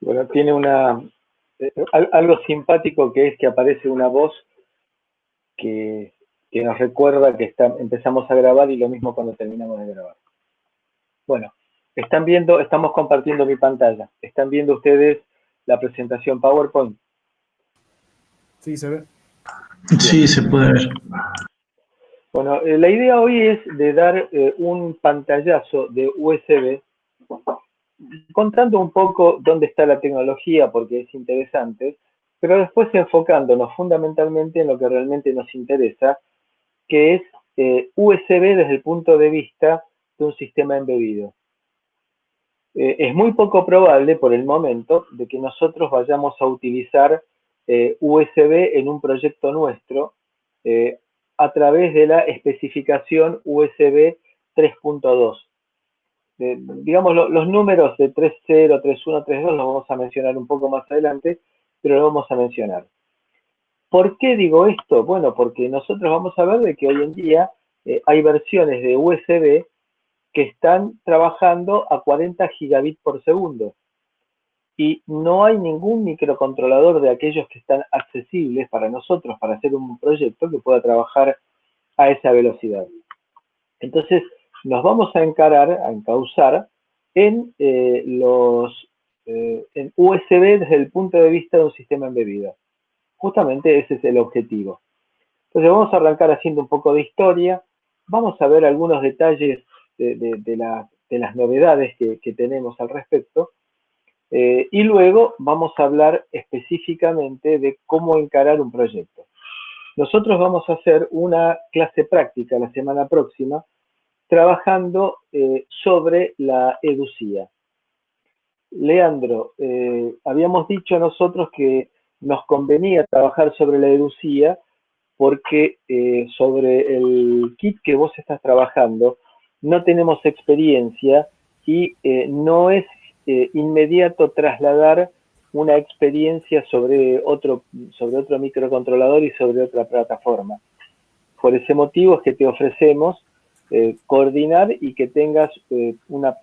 Bueno, tiene algo simpático que es que aparece una voz que, que nos recuerda que empezamos a grabar y lo mismo cuando terminamos de grabar. Bueno, están viendo, estamos compartiendo mi pantalla. ¿Están viendo ustedes la presentación PowerPoint? Sí, se ve. Bien. Sí, se puede ver. Bueno, la idea hoy es de dar un pantallazo de USB contando un poco dónde está la tecnología porque es interesante, pero después enfocándonos fundamentalmente en lo que realmente nos interesa, que es USB desde el punto de vista de un sistema embebido. Es muy poco probable por el momento de que nosotros vayamos a utilizar USB en un proyecto nuestro a través de la especificación USB 3.2. Digamos, los números de 3.0, 3.1, 3.2 los vamos a mencionar un poco más adelante, pero lo vamos a mencionar. ¿Por qué digo esto? Bueno, porque nosotros vamos a ver de que hoy en día hay versiones de USB que están trabajando a 40 gigabits por segundo. Y no hay ningún microcontrolador de aquellos que están accesibles para nosotros, para hacer un proyecto que pueda trabajar a esa velocidad. Entonces, nos vamos a encauzar en en USB desde el punto de vista de un sistema embebido. Justamente ese es el objetivo. Entonces vamos a arrancar haciendo un poco de historia, vamos a ver algunos detalles de las novedades que tenemos al respecto, y luego vamos a hablar específicamente de cómo encarar un proyecto. Nosotros vamos a hacer una clase práctica la semana próxima, trabajando sobre la educía. Leandro, habíamos dicho nosotros que nos convenía trabajar sobre la educía porque sobre el kit que vos estás trabajando no tenemos experiencia y no es inmediato trasladar una experiencia sobre otro microcontrolador y sobre otra plataforma. Por ese motivo es que te ofrecemos coordinar y que tengas una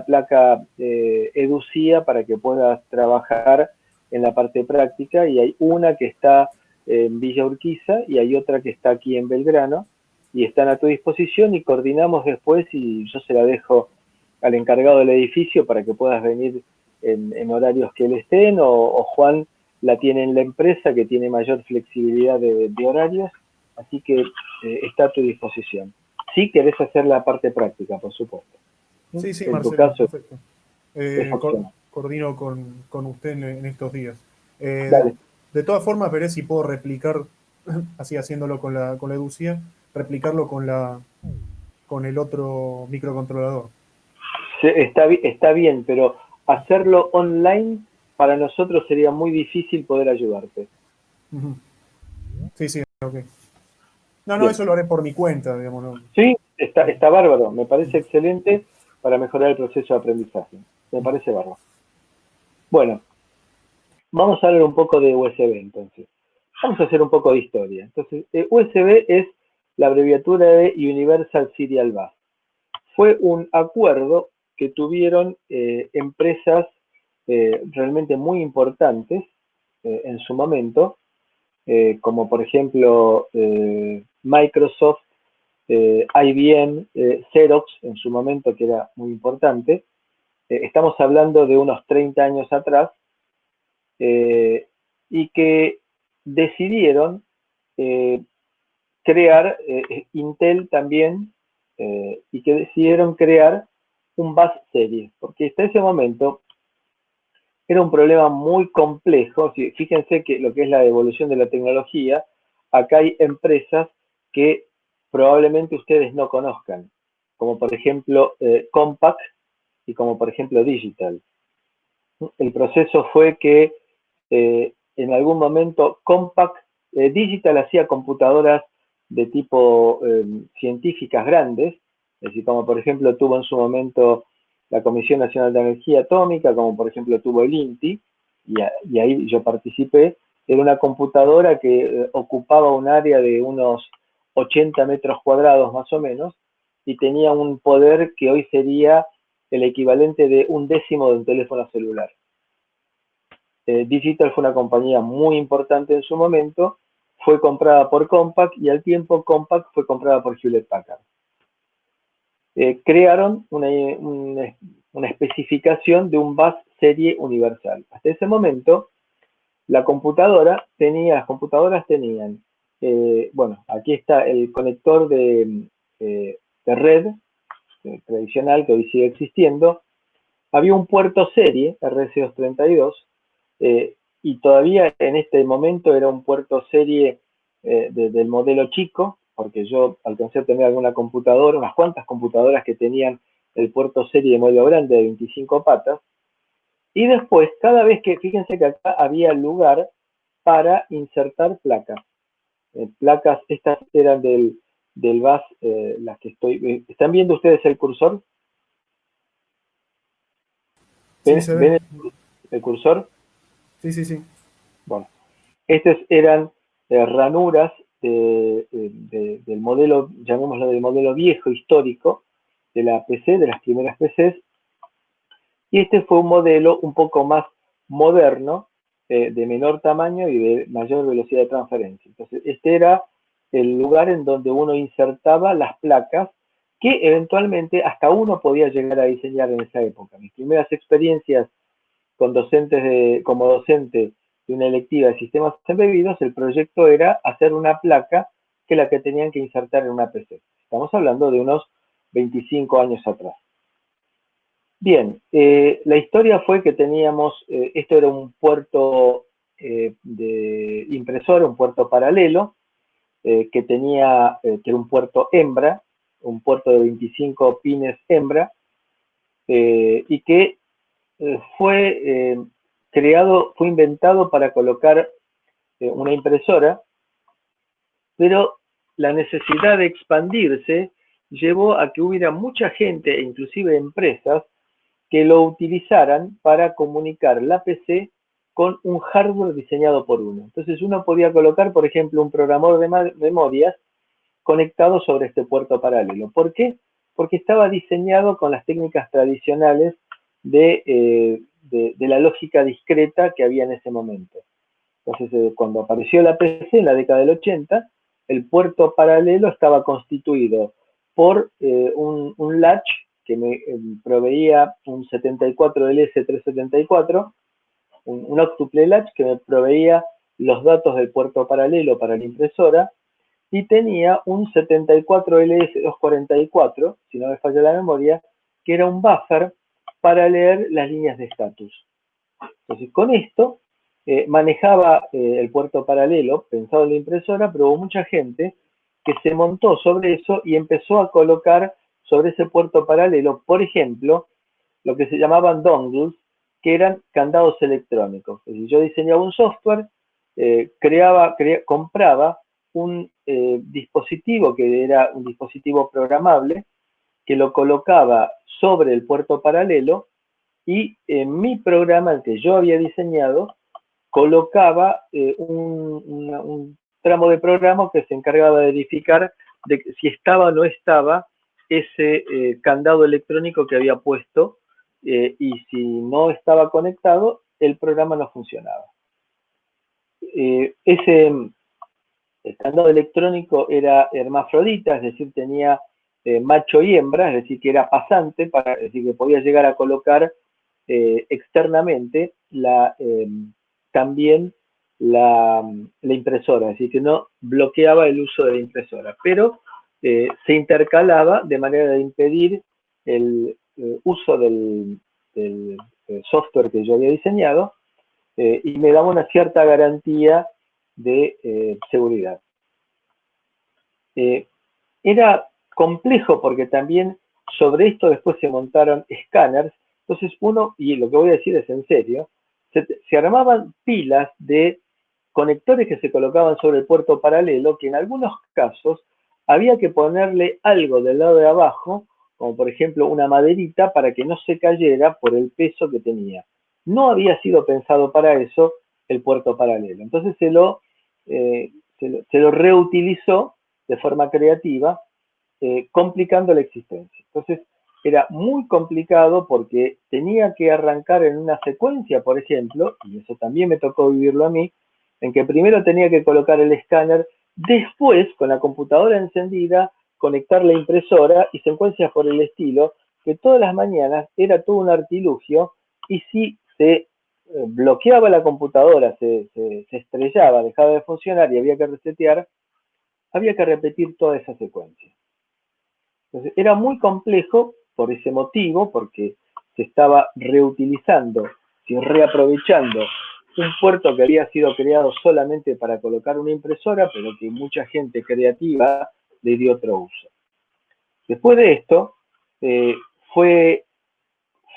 placa EduCIA para que puedas trabajar en la parte práctica, y hay una que está en Villa Urquiza y hay otra que está aquí en Belgrano y están a tu disposición y coordinamos después y yo se la dejo al encargado del edificio para que puedas venir en horarios que él estén o Juan la tiene en la empresa que tiene mayor flexibilidad de horarios, así que está a tu disposición. Si querés hacer la parte práctica, por supuesto. Sí, sí, En Marcelo, tu caso, perfecto. Coordino con usted en estos días. Dale. De todas formas, veré si puedo replicar, así haciéndolo con la EduCIA, replicarlo con el otro microcontrolador. Está bien, pero hacerlo online para nosotros sería muy difícil poder ayudarte. Sí, sí, ok. No, Bien. eso lo haré por mi cuenta, digamos. ¿No? Sí, está bárbaro. Me parece excelente para mejorar el proceso de aprendizaje. Me parece bárbaro. Bueno, vamos a hablar un poco de USB entonces. Vamos a hacer un poco de historia. Entonces, USB es la abreviatura de Universal Serial Bus. Fue un acuerdo que tuvieron empresas realmente muy importantes en su momento, como por ejemplo Microsoft, IBM, Xerox en su momento, que era muy importante. Estamos hablando de unos 30 años atrás, y que decidieron crear, Intel también, y que decidieron crear un bus serie, porque hasta ese momento era un problema muy complejo. Fíjense que lo que es la evolución de la tecnología, acá hay empresas que probablemente ustedes no conozcan, como por ejemplo Compaq y como por ejemplo Digital. El proceso fue que en algún momento Compaq, Digital hacía computadoras de tipo científicas grandes, es decir, como por ejemplo tuvo en su momento la Comisión Nacional de Energía Atómica, como por ejemplo tuvo el INTI, y ahí yo participé. Era una computadora que ocupaba un área de unos 80 metros cuadrados más o menos, y tenía un poder que hoy sería el equivalente de un décimo de un teléfono celular. Digital fue una compañía muy importante en su momento, fue comprada por Compaq y al tiempo Compaq fue comprada por Hewlett Packard. Crearon una especificación de un bus serie universal. Hasta ese momento, las computadoras tenían, bueno, aquí está el conector de red tradicional que hoy sigue existiendo. Había un puerto serie, RC232, y todavía en este momento era un puerto serie del modelo chico, porque yo alcancé a tener alguna computadora, unas cuantas computadoras que tenían el puerto serie de modelo grande de 25 patas, y después, cada vez que, fíjense que acá había lugar para insertar placas. Placas, estas eran del bus, las que estoy... ¿Están viendo ustedes el cursor? Sí, se ve. ¿Ven el cursor? Sí, sí, sí. Bueno, estas eran ranuras del modelo, llamémoslo del modelo viejo, histórico, de la PC, de las primeras PCs, y este fue un modelo un poco más moderno, de menor tamaño y de mayor velocidad de transferencia. Entonces, este era el lugar en donde uno insertaba las placas que eventualmente hasta uno podía llegar a diseñar en esa época. Mis primeras experiencias como docente de una electiva de sistemas embebidos, el proyecto era hacer una placa que la que tenían que insertar en una PC. Estamos hablando de unos 25 años atrás. Bien, la historia fue que teníamos, esto era un puerto de impresora, un puerto paralelo, que era un puerto hembra, un puerto de 25 pines hembra, y que fue fue inventado para colocar una impresora, pero la necesidad de expandirse llevó a que hubiera mucha gente, e inclusive empresas, que lo utilizaran para comunicar la PC con un hardware diseñado por uno. Entonces uno podía colocar, por ejemplo, un programador de memorias conectado sobre este puerto paralelo. ¿Por qué? Porque estaba diseñado con las técnicas tradicionales de la lógica discreta que había en ese momento. Entonces, cuando apareció la PC en la década del 80, el puerto paralelo estaba constituido por un latch que me proveía un 74LS374, un octuple latch que me proveía los datos del puerto paralelo para la impresora, y tenía un 74LS244, si no me falla la memoria, que era un buffer para leer las líneas de estatus. Entonces, con esto manejaba el puerto paralelo pensado en la impresora, pero hubo mucha gente que se montó sobre eso y empezó a colocar sobre ese puerto paralelo, por ejemplo, lo que se llamaban dongles, que eran candados electrónicos. Es decir, yo diseñaba un software, compraba un dispositivo que era un dispositivo programable, que lo colocaba sobre el puerto paralelo y en mi programa, el que yo había diseñado, colocaba un tramo de programa que se encargaba de verificar de si estaba o no estaba ese candado electrónico que había puesto, y si no estaba conectado, el programa no funcionaba. Ese candado electrónico era hermafrodita, es decir, tenía macho y hembra, es decir, que era pasante, es decir, que podía llegar a colocar externamente también la impresora, es decir, que no bloqueaba el uso de la impresora, pero se intercalaba de manera de impedir el uso del software que yo había diseñado, y me daba una cierta garantía de seguridad. Era complejo porque también sobre esto después se montaron escáneres. Entonces uno, y lo que voy a decir es en serio, se armaban pilas de conectores que se colocaban sobre el puerto paralelo, que en algunos casos había que ponerle algo del lado de abajo, como por ejemplo una maderita, para que no se cayera por el peso que tenía. No había sido pensado para eso el puerto paralelo. Entonces se lo reutilizó de forma creativa, complicando la existencia. Entonces, era muy complicado porque tenía que arrancar en una secuencia, por ejemplo, y eso también me tocó vivirlo a mí, en que primero tenía que colocar el escáner, después, con la computadora encendida, conectar la impresora y secuencias por el estilo, que todas las mañanas era todo un artilugio, y si se bloqueaba la computadora, se estrellaba, dejaba de funcionar y había que resetear, había que repetir toda esa secuencia. Entonces, era muy complejo por ese motivo, porque se estaba reutilizando y reaprovechando un puerto que había sido creado solamente para colocar una impresora, pero que mucha gente creativa le dio otro uso. Después de esto, fue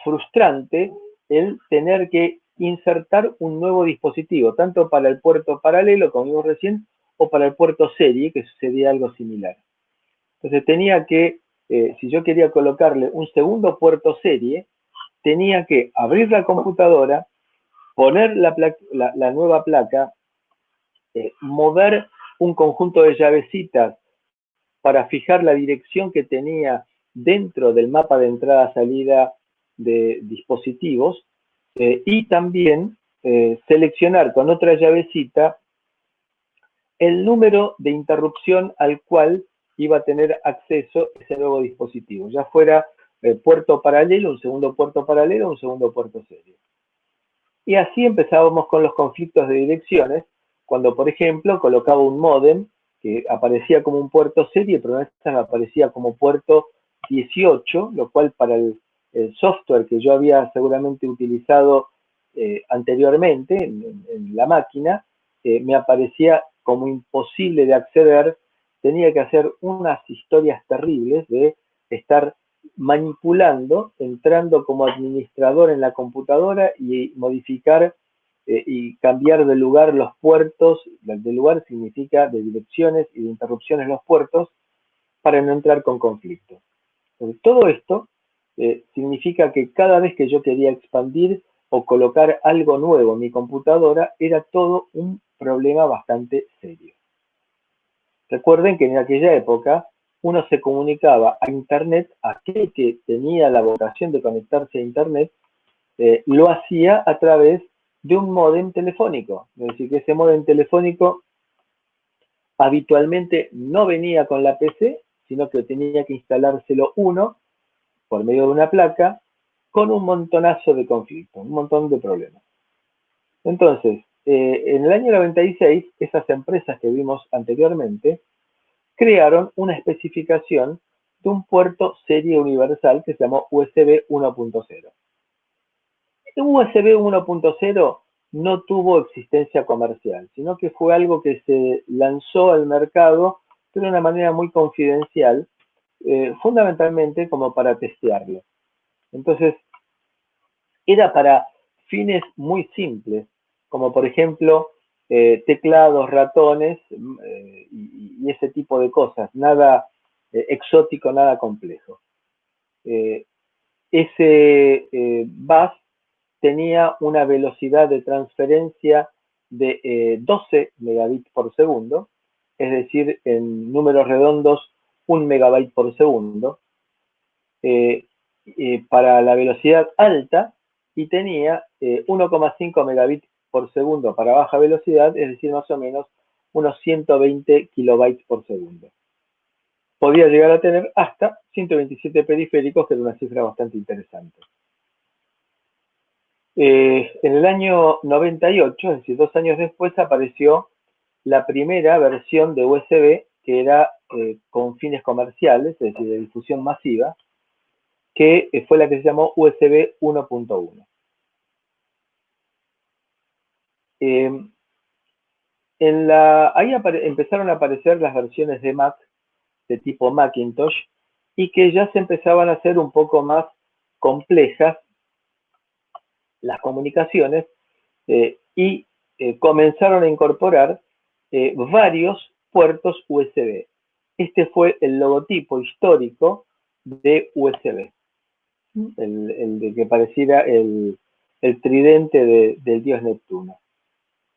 frustrante el tener que insertar un nuevo dispositivo, tanto para el puerto paralelo, como vimos recién, o para el puerto serie, que sucedía algo similar. Entonces tenía que, si yo quería colocarle un segundo puerto serie, tenía que abrir la computadora, poner la nueva placa, mover un conjunto de llavecitas para fijar la dirección que tenía dentro del mapa de entrada-salida de dispositivos, y también seleccionar con otra llavecita el número de interrupción al cual iba a tener acceso ese nuevo dispositivo, ya fuera puerto paralelo, un segundo puerto paralelo, un segundo puerto serie. Y así empezábamos con los conflictos de direcciones, cuando por ejemplo colocaba un módem que aparecía como un puerto serie, pero en esta aparecía como puerto 18, lo cual para el software que yo había seguramente utilizado anteriormente en la máquina, me aparecía como imposible de acceder. Tenía que hacer unas historias terribles de estar manipulando, entrando como administrador en la computadora y modificar y cambiar de lugar los puertos. De lugar significa de direcciones y de interrupciones los puertos, para no entrar con conflicto. Entonces, todo esto significa que cada vez que yo quería expandir o colocar algo nuevo en mi computadora, era todo un problema bastante serio. Recuerden que en aquella época uno se comunicaba a Internet, aquel que tenía la vocación de conectarse a Internet, lo hacía a través de un módem telefónico. Es decir, que ese módem telefónico habitualmente no venía con la PC, sino que tenía que instalárselo uno por medio de una placa, con un montonazo de conflictos, un montón de problemas. Entonces, en el año 96, esas empresas que vimos anteriormente crearon una especificación de un puerto serie universal que se llamó USB 1.0. USB 1.0 no tuvo existencia comercial, sino que fue algo que se lanzó al mercado de una manera muy confidencial, fundamentalmente como para testearlo. Entonces, era para fines muy simples, como por ejemplo teclados, ratones y ese tipo de cosas, nada exótico, nada complejo. Ese bus tenía una velocidad de transferencia de 12 megabits por segundo, es decir, en números redondos, 1 megabyte por segundo, para la velocidad alta, y tenía 1,5 megabits por segundo para baja velocidad, es decir, más o menos unos 120 kilobytes por segundo. Podía llegar a tener hasta 127 periféricos, que era una cifra bastante interesante. En el año 98, es decir, 2 años después, apareció la primera versión de USB que era con fines comerciales, es decir, de difusión masiva, que fue la que se llamó USB 1.1. Ahí empezaron a aparecer las versiones de Mac de tipo Macintosh, y que ya se empezaban a hacer un poco más complejas las comunicaciones, y comenzaron a incorporar varios puertos USB. Este fue el logotipo histórico de USB, el de que pareciera el tridente del dios Neptuno.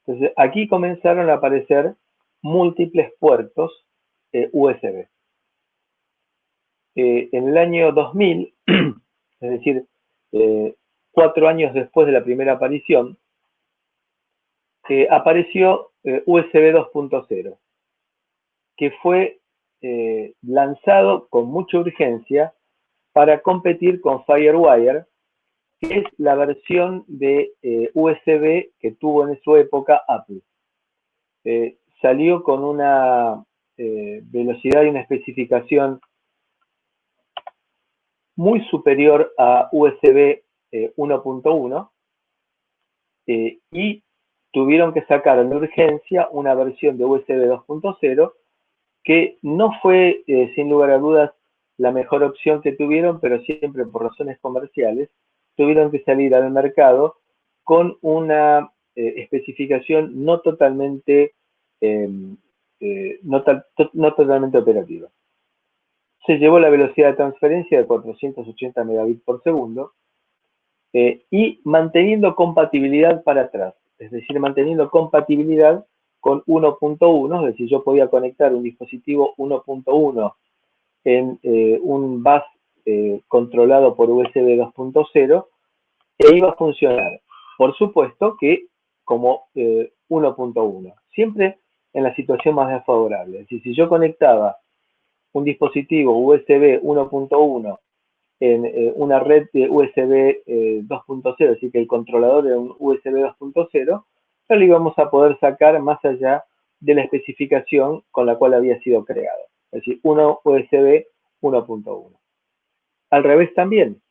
Entonces, aquí comenzaron a aparecer múltiples puertos USB. En el año 2000 decir, 4 años después de la primera aparición, apareció USB 2.0, que fue lanzado con mucha urgencia para competir con FireWire, que es la versión de USB que tuvo en su época Apple. Salió con una velocidad y una especificación muy superior a USB 1.1 y tuvieron que sacar en urgencia una versión de USB 2.0 que no fue, sin lugar a dudas, la mejor opción que tuvieron, pero siempre por razones comerciales, tuvieron que salir al mercado con una especificación no totalmente, no totalmente operativa. Se llevó la velocidad de transferencia de 480 megabits por segundo y manteniendo compatibilidad para atrás, es decir, manteniendo compatibilidad con 1.1, es decir, yo podía conectar un dispositivo 1.1 en un bus controlado por USB 2.0 e iba a funcionar, por supuesto que como 1.1, siempre en la situación más desfavorable. Es decir, si yo conectaba un dispositivo USB 1.1 en una red de USB 2.0, es decir, que el controlador era un USB 2.0, no lo íbamos a poder sacar más allá de la especificación con la cual había sido creado, es decir, USB 1.1. Al revés también,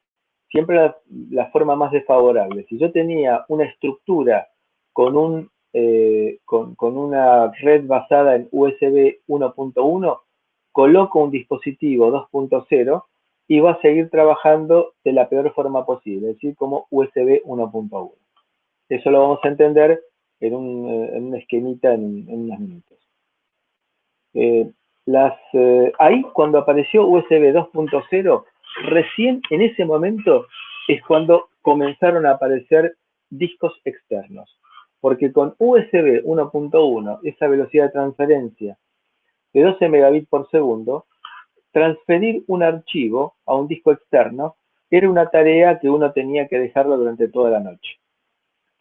siempre la forma más desfavorable. Si yo tenía una estructura con, con una red basada en USB 1.1, coloco un dispositivo 2.0 y va a seguir trabajando de la peor forma posible, es decir, como USB 1.1. Eso lo vamos a entender en un esquemita en unos minutos. Ahí, cuando apareció USB 2.0, recién en ese momento es cuando comenzaron a aparecer discos externos. Porque con USB 1.1, esa velocidad de transferencia de 12 megabits por segundo, transferir un archivo a un disco externo era una tarea que uno tenía que dejarlo durante toda la noche.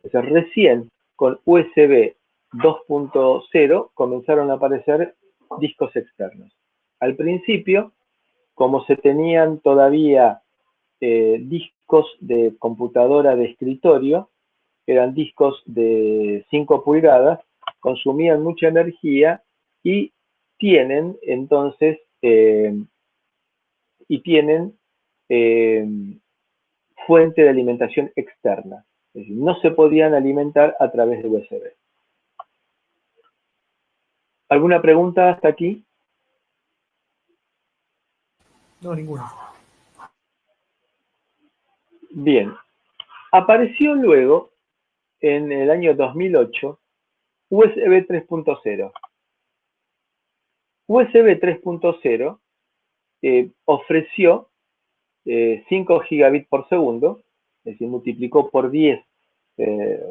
Entonces, recién con USB 2.0 comenzaron a aparecer discos externos. Al principio, como se tenían todavía discos de computadora de escritorio, eran discos de 5 pulgadas, consumían mucha energía y tienen entonces fuente de alimentación externa. Es decir, no se podían alimentar a través de USB. ¿Alguna pregunta hasta aquí? No, ninguna. Bien. Apareció luego, en el año 2008, USB 3.0. USB 3.0 ofreció 5 gigabits por segundo, es decir, multiplicó por 10,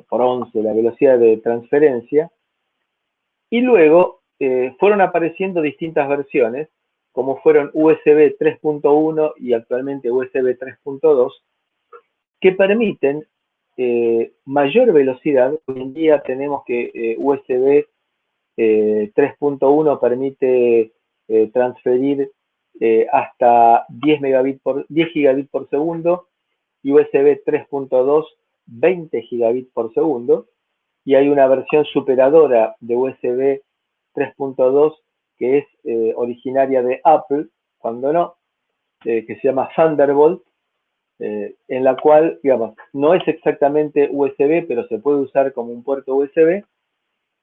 por 11 la velocidad de transferencia, y luego fueron apareciendo distintas versiones, como fueron USB 3.1 y actualmente USB 3.2, que permiten mayor velocidad. Hoy en día tenemos que USB 3.1 permite transferir hasta 10 gigabits por segundo, y USB 3.2 20 gigabits por segundo, y hay una versión superadora de USB 3.2 que es originaria de Apple, cuando no, que se llama Thunderbolt, en la cual, digamos, no es exactamente USB, pero se puede usar como un puerto USB,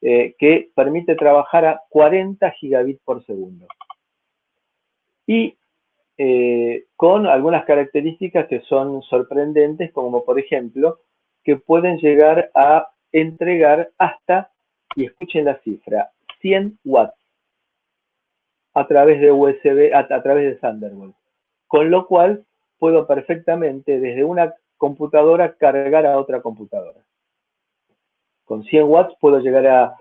que permite trabajar a 40 gigabits por segundo. Y con algunas características que son sorprendentes, como por ejemplo, que pueden llegar a entregar hasta, y escuchen la cifra, 100 watts a través de USB, a través de Thunderbolt. Con lo cual, puedo perfectamente desde una computadora cargar a otra computadora. Con 100 watts puedo llegar a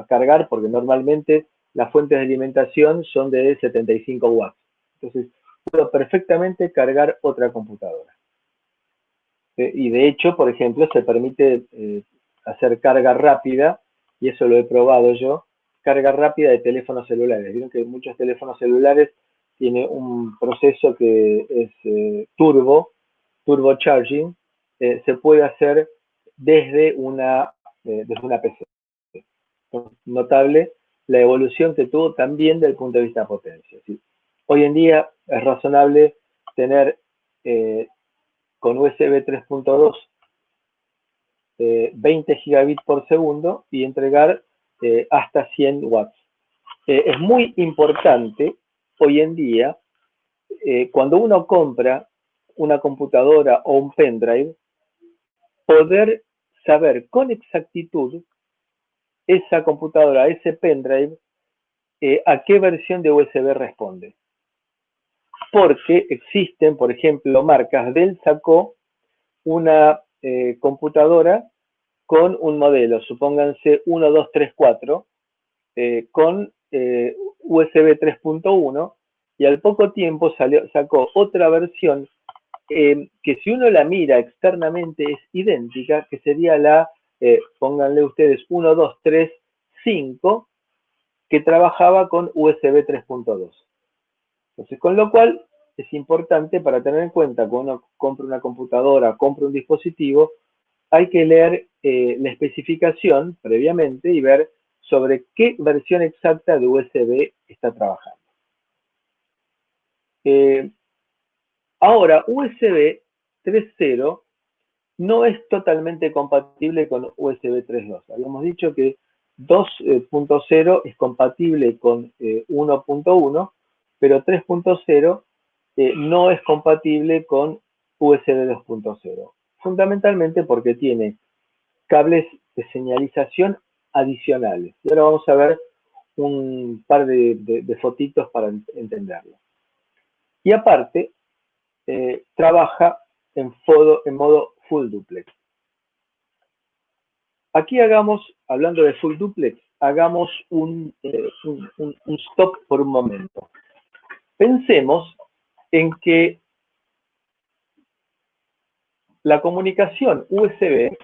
cargar, porque normalmente las fuentes de alimentación son de 75 watts. Entonces, puedo perfectamente cargar otra computadora. Y de hecho, por ejemplo, se permite hacer carga rápida, y eso lo he probado yo, carga rápida de teléfonos celulares. Vieron que muchos teléfonos celulares tienen un proceso que es turbocharging, se puede hacer desde una PC. Notable la evolución que tuvo también desde el punto de vista de potencia. ¿Sí? Hoy en día es razonable tener con USB 3.2 20 gigabits por segundo y entregar hasta 100 watts. Es muy importante hoy en día, cuando uno compra una computadora o un pendrive, poder saber con exactitud esa computadora, ese pendrive, a qué versión de USB responde. Porque existen, por ejemplo, marcas. Dell sacó una computadora con un modelo, supónganse 1, 2, 3, 4, con USB 3.1, y al poco tiempo sacó otra versión que si uno la mira externamente es idéntica, que sería la, pónganle ustedes 1, 2, 3, 5, que trabajaba con USB 3.2. Entonces, con lo cual es importante para tener en cuenta cuando uno compra una computadora, compra un dispositivo, hay que leer la especificación previamente y ver sobre qué versión exacta de USB está trabajando. Ahora, USB 3.0 no es totalmente compatible con USB 3.2. Habíamos dicho que 2.0 es compatible con 1.1, pero 3.0 no es compatible con USB 2.0. Fundamentalmente porque tiene cables de señalización adicionales. Y ahora vamos a ver un par de fotitos para entenderlo. Y aparte, trabaja en modo full duplex. Aquí hablando de full duplex, hagamos un stop por un momento. Pensemos en que la comunicación USB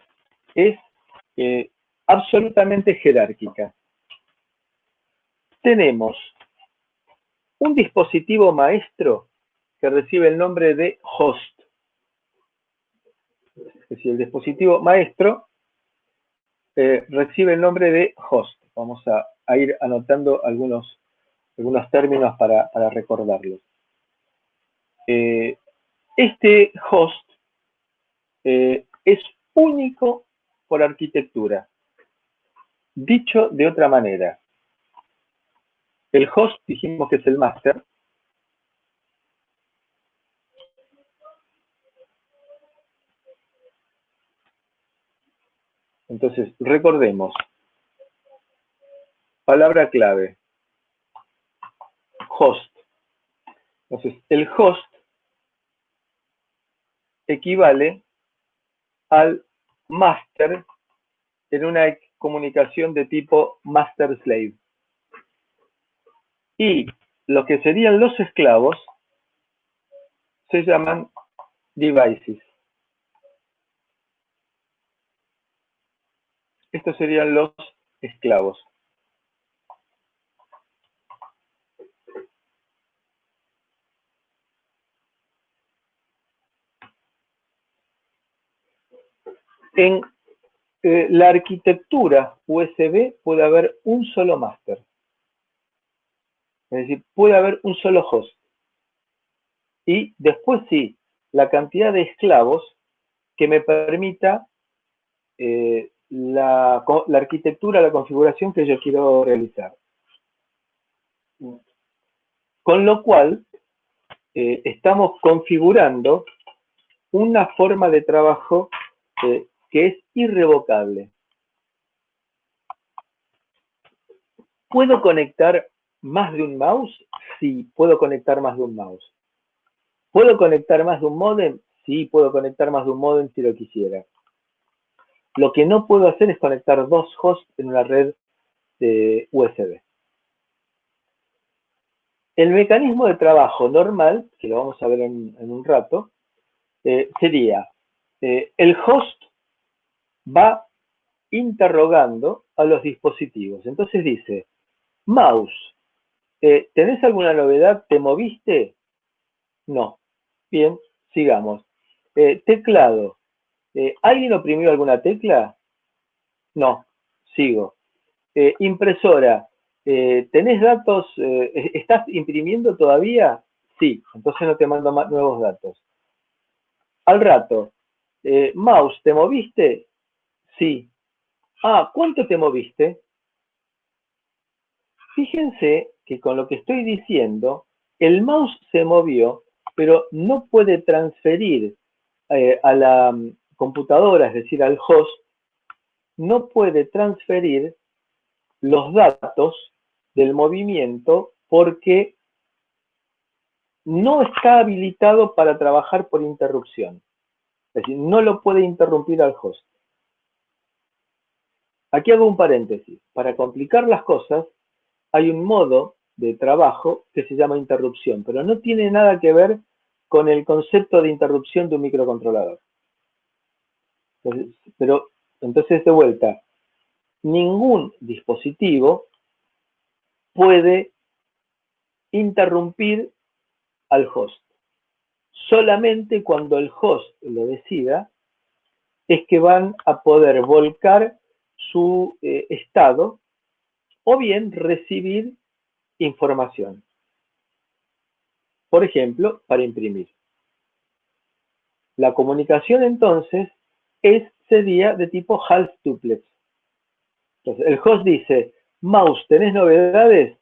es absolutamente jerárquica. Tenemos un dispositivo maestro que recibe el nombre de host. Es decir, el dispositivo maestro recibe el nombre de host. Vamos a ir anotando algunos términos para recordarlos. Este host es único por arquitectura. Dicho de otra manera, el host dijimos que es el master. Entonces, recordemos, palabra clave, host. Entonces, el host equivale al master en una comunicación de tipo master-slave. Y lo que serían los esclavos se llaman devices. Estos serían los esclavos. En la arquitectura USB puede haber un solo master. Es decir, puede haber un solo host. Y después sí, la cantidad de esclavos que me permita la arquitectura, la configuración que yo quiero realizar. Con lo cual, estamos configurando una forma de trabajo que es irrevocable. ¿Puedo conectar más de un mouse? Sí, puedo conectar más de un mouse. ¿Puedo conectar más de un módem? Sí, puedo conectar más de un módem si lo quisiera. Lo que no puedo hacer es conectar dos hosts en una red de USB. El mecanismo de trabajo normal, que lo vamos a ver en un rato, sería el host va interrogando a los dispositivos. Entonces dice, mouse, ¿tenés alguna novedad? ¿Te moviste? No. Bien, sigamos. Teclado, ¿alguien oprimió alguna tecla? No. Sigo. Impresora, ¿tenés datos? ¿Estás imprimiendo todavía? Sí. Entonces no te mando más nuevos datos. Al rato, mouse, ¿te moviste? Sí. Ah, ¿cuánto te moviste? Fíjense que con lo que estoy diciendo, el mouse se movió, pero no puede transferir a la computadora, es decir, al host, no puede transferir los datos del movimiento porque no está habilitado para trabajar por interrupción. Es decir, no lo puede interrumpir al host. Aquí hago un paréntesis. Para complicar las cosas, hay un modo de trabajo que se llama interrupción, pero no tiene nada que ver con el concepto de interrupción de un microcontrolador. Entonces, de vuelta, ningún dispositivo puede interrumpir al host. Solamente cuando el host lo decida es que van a poder volcar su estado o bien recibir información. Por ejemplo, para imprimir. La comunicación entonces sería de tipo half duplex. Entonces, el host dice, mouse, ¿tenés novedades?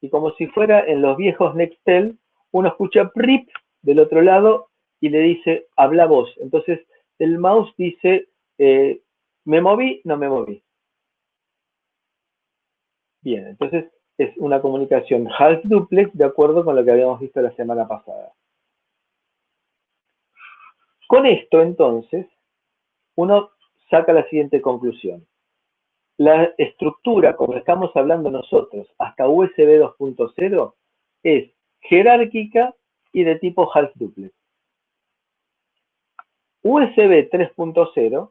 Y como si fuera en los viejos Nextel, uno escucha prip del otro lado y le dice, habla vos. Entonces, el mouse dice, ¿me moví? No me moví. Bien, entonces es una comunicación half duplex de acuerdo con lo que habíamos visto la semana pasada. Con esto, entonces, uno saca la siguiente conclusión. La estructura, como estamos hablando nosotros, hasta USB 2.0, es jerárquica y de tipo half duplex. USB 3.0,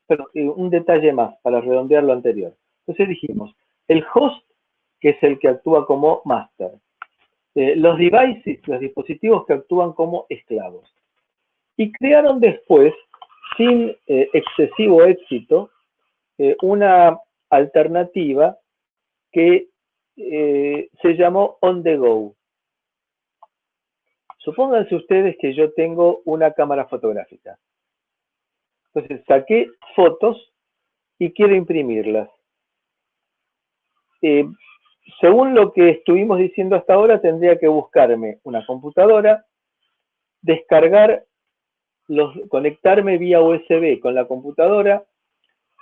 pero un detalle más para redondear lo anterior. Entonces dijimos, el host, que es el que actúa como master. Los devices, los dispositivos que actúan como esclavos. Y crearon después, sin excesivo éxito, una alternativa que se llamó On The Go. Supónganse ustedes que yo tengo una cámara fotográfica. Entonces saqué fotos y quiero imprimirlas. Según lo que estuvimos diciendo hasta ahora, tendría que buscarme una computadora, conectarme vía USB con la computadora,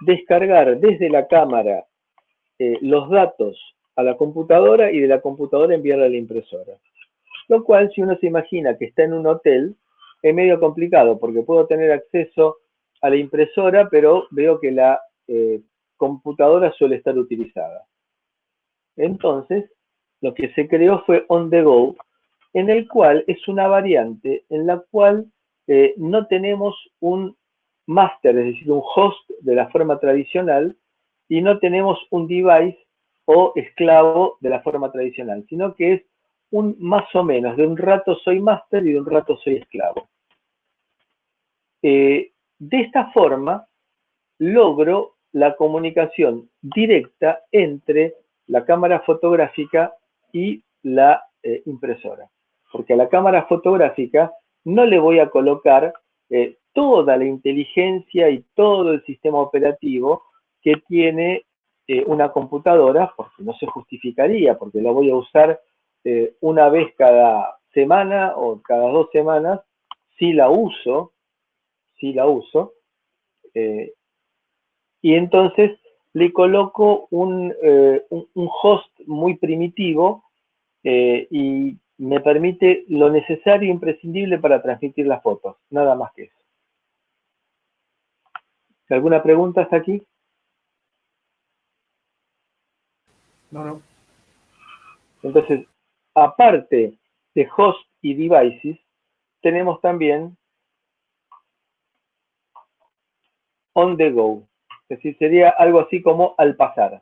descargar desde la cámara los datos a la computadora y de la computadora enviarla a la impresora. Lo cual, si uno se imagina que está en un hotel, es medio complicado porque puedo tener acceso a la impresora, pero veo que la computadora suele estar utilizada. Entonces, lo que se creó fue On The Go, en el cual es una variante en la cual no tenemos un master, es decir, un host de la forma tradicional, y no tenemos un device o esclavo de la forma tradicional, sino que es un más o menos, de un rato soy master y de un rato soy esclavo. De esta forma, logro la comunicación directa entre la cámara fotográfica y la impresora. Porque a la cámara fotográfica no le voy a colocar toda la inteligencia y todo el sistema operativo que tiene una computadora, porque no se justificaría, porque la voy a usar una vez cada semana o cada 2 semanas, si la uso, y entonces le coloco un host muy primitivo y me permite lo necesario e imprescindible para transmitir las fotos, nada más que eso. ¿Alguna pregunta hasta aquí? No. Entonces, aparte de host y devices, tenemos también on the go. Es decir, sería algo así como al pasar.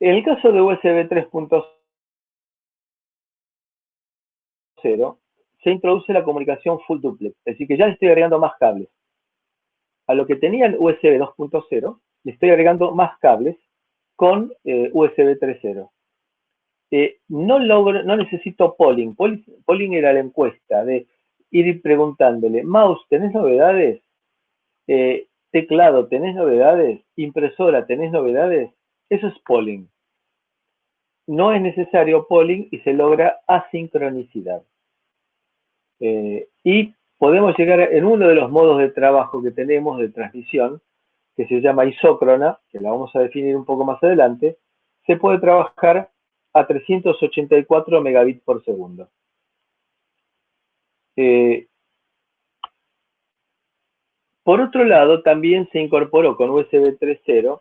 En el caso de USB 3.0, se introduce la comunicación full duplex. Es decir, que ya le estoy agregando más cables. A lo que tenía el USB 2.0, le estoy agregando más cables con USB 3.0. No necesito polling. Polling era la encuesta de ir preguntándole, mouse, ¿tenés novedades? Teclado, ¿tenés novedades? Impresora, ¿tenés novedades? Eso es polling. No es necesario polling y se logra asincronicidad. Y podemos llegar en uno de los modos de trabajo que tenemos de transmisión, que se llama isócrona, que la vamos a definir un poco más adelante, se puede trabajar a 384 megabits por segundo. Por otro lado, también se incorporó con USB 3.0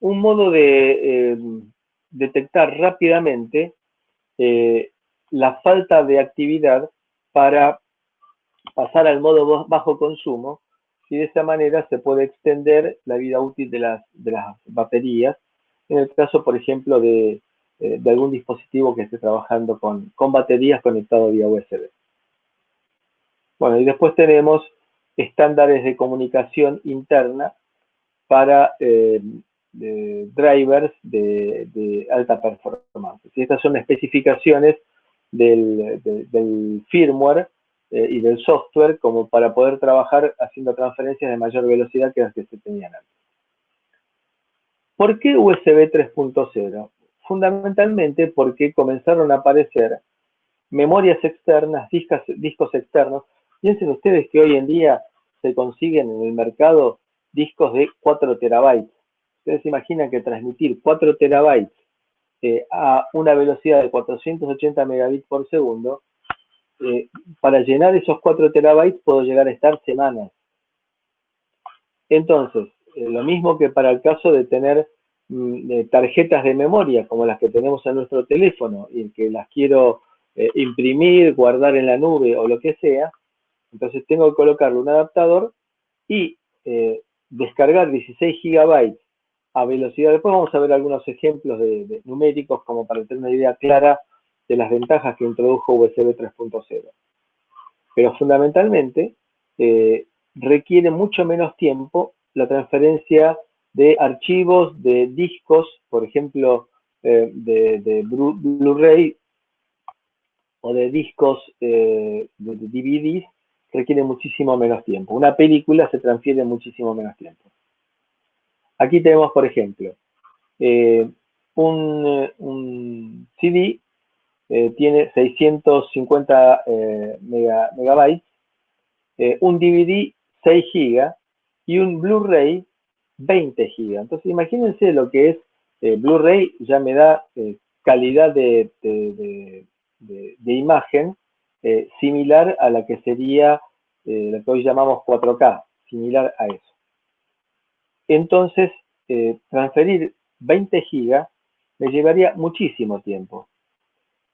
un modo de detectar rápidamente la falta de actividad para pasar al modo bajo consumo, y de esa manera se puede extender la vida útil de las baterías, en el caso, por ejemplo, de algún dispositivo que esté trabajando con baterías conectado vía USB. Bueno, y después tenemos estándares de comunicación interna para drivers de alta performance. Y estas son especificaciones del firmware y del software como para poder trabajar haciendo transferencias de mayor velocidad que las que se tenían antes. ¿Por qué USB 3.0? Fundamentalmente porque comenzaron a aparecer memorias externas, discos externos. Piensen ustedes que hoy en día se consiguen en el mercado discos de 4 terabytes. Ustedes se imaginan que transmitir 4 terabytes a una velocidad de 480 megabits por segundo, para llenar esos 4 terabytes puedo llegar a estar semanas. Entonces, lo mismo que para el caso de tener tarjetas de memoria, como las que tenemos en nuestro teléfono, y que las quiero imprimir, guardar en la nube o lo que sea, entonces tengo que colocarle un adaptador y descargar 16 gigabytes a velocidad. Después vamos a ver algunos ejemplos de numéricos como para tener una idea clara de las ventajas que introdujo USB 3.0. Pero fundamentalmente requiere mucho menos tiempo la transferencia de archivos, de discos, por ejemplo, de Blu-ray o de discos de DVDs, requiere muchísimo menos tiempo. Una película se transfiere en muchísimo menos tiempo. Aquí tenemos, por ejemplo, un CD tiene 650 megabytes, un DVD 6 GB y un Blu-ray 20 GB. Entonces imagínense lo que es Blu-ray, ya me da calidad de imagen similar a la que sería lo que hoy llamamos 4K, similar a eso. Entonces, transferir 20 GB me llevaría muchísimo tiempo.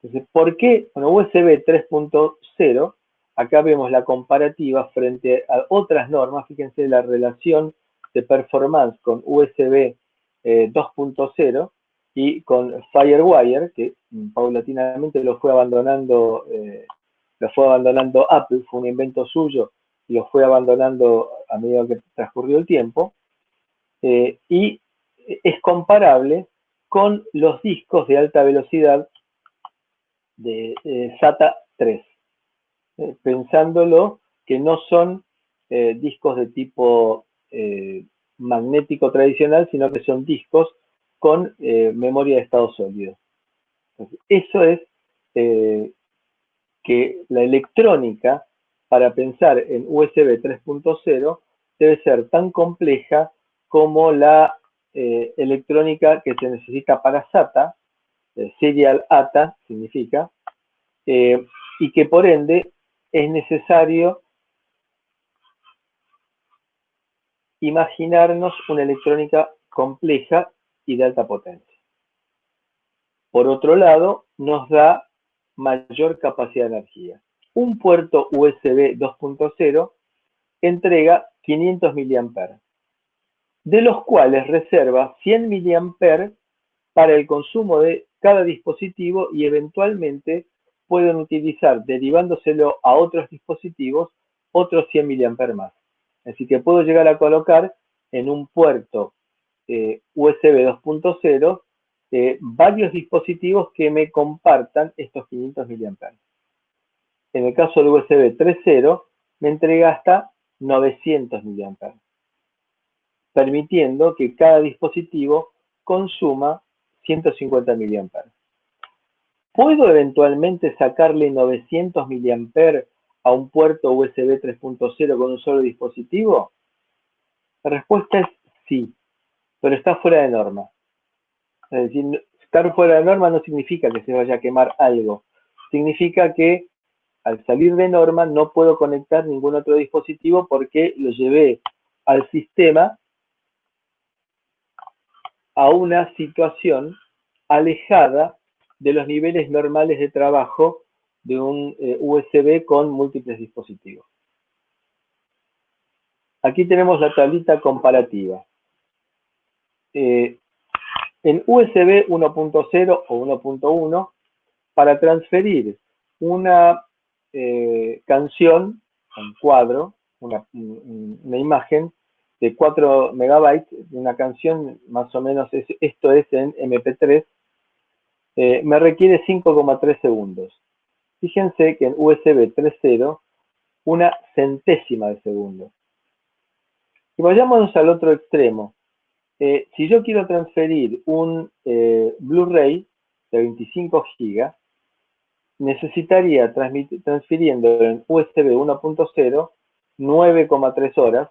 Entonces, ¿por qué? Bueno, USB 3.0, acá vemos la comparativa frente a otras normas. Fíjense la relación de performance con USB 2.0 y con FireWire, que paulatinamente lo fue abandonando Apple, fue un invento suyo y lo fue abandonando a medida que transcurrió el tiempo. Y es comparable con los discos de alta velocidad de SATA 3, pensándolo que no son discos de tipo magnético tradicional, sino que son discos con memoria de estado sólido. Entonces, eso es que la electrónica para pensar en USB 3.0 debe ser tan compleja como la electrónica que se necesita para SATA, Serial ATA significa, y que por ende es necesario imaginarnos una electrónica compleja y de alta potencia. Por otro lado, nos da mayor capacidad de energía. Un puerto USB 2.0 entrega 500 mA, de los cuales reserva 100 mA para el consumo de cada dispositivo y eventualmente pueden utilizar, derivándoselo a otros dispositivos, otros 100 mA más. Así que puedo llegar a colocar en un puerto USB 2.0 varios dispositivos que me compartan estos 500 mA. En el caso del USB 3.0 me entrega hasta 900 mA, permitiendo que cada dispositivo consuma 150 mA. ¿Puedo eventualmente sacarle 900 mA a un puerto USB 3.0 con un solo dispositivo? La respuesta es sí, pero está fuera de norma. Es decir, estar fuera de norma no significa que se vaya a quemar algo. Significa que al salir de norma no puedo conectar ningún otro dispositivo porque lo llevé al sistema a una situación alejada de los niveles normales de trabajo de un USB con múltiples dispositivos. Aquí tenemos la tablita comparativa. En USB 1.0 o 1.1, para transferir una canción, un cuadro, una imagen de 4 megabytes, una canción más o menos, esto es en MP3, me requiere 5,3 segundos. Fíjense que en USB 3.0, una centésima de segundo. Y vayámonos al otro extremo. Si yo quiero transferir un Blu-ray de 25 GB, necesitaría transfiriendo en USB 1.0 9,3 horas,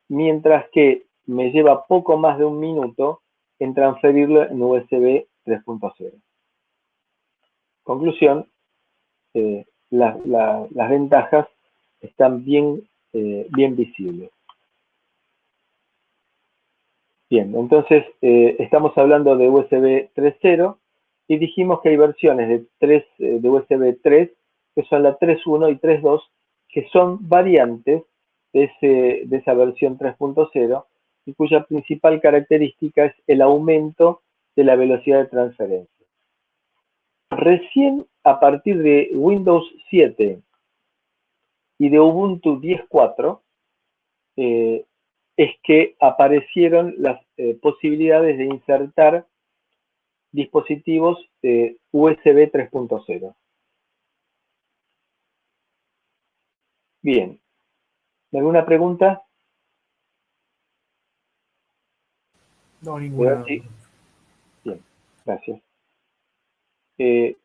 mientras que me lleva poco más de un minuto en transferirlo en USB 3.0. Conclusión, las ventajas están bien visibles. Bien, entonces estamos hablando de USB 3.0 y dijimos que hay versiones de USB 3 que son la 3.1 y 3.2 que son variantes de esa versión 3.0 y cuya principal característica es el aumento de la velocidad de transferencia. Recién a partir de Windows 7 y de Ubuntu 10.4 es que aparecieron las posibilidades de insertar dispositivos USB 3.0. Bien. ¿Alguna pregunta? No, ninguna. Sí. Bien, gracias. ¿Qué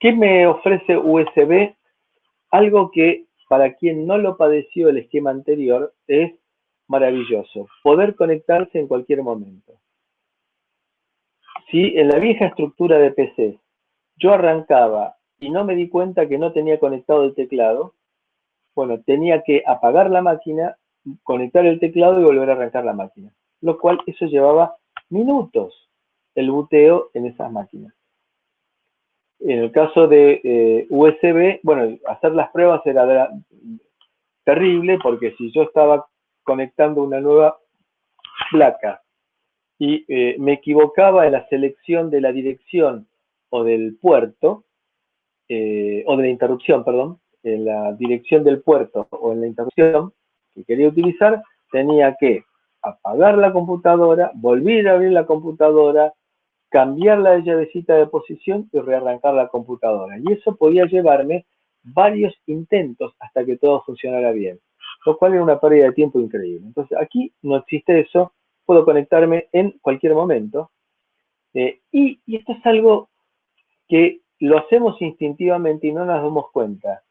me ofrece USB? Algo que para quien no lo padeció el esquema anterior es maravilloso. Poder conectarse en cualquier momento. Si en la vieja estructura de PC yo arrancaba y no me di cuenta que no tenía conectado el teclado, bueno, tenía que apagar la máquina, conectar el teclado y volver a arrancar la máquina. Lo cual eso llevaba minutos el booteo en esas máquinas. En el caso de USB, bueno, hacer las pruebas era terrible porque si yo estaba conectando una nueva placa y me equivocaba en la selección de la dirección o del puerto, o de la interrupción, perdón, en la dirección del puerto o en la interrupción que quería utilizar, tenía que apagar la computadora, volver a abrir la computadora, cambiar la llavecita de posición y rearrancar la computadora. Y eso podía llevarme varios intentos hasta que todo funcionara bien, lo cual era una pérdida de tiempo increíble. Entonces aquí no existe eso, puedo conectarme en cualquier momento. Y esto es algo que lo hacemos instintivamente y no nos damos cuenta.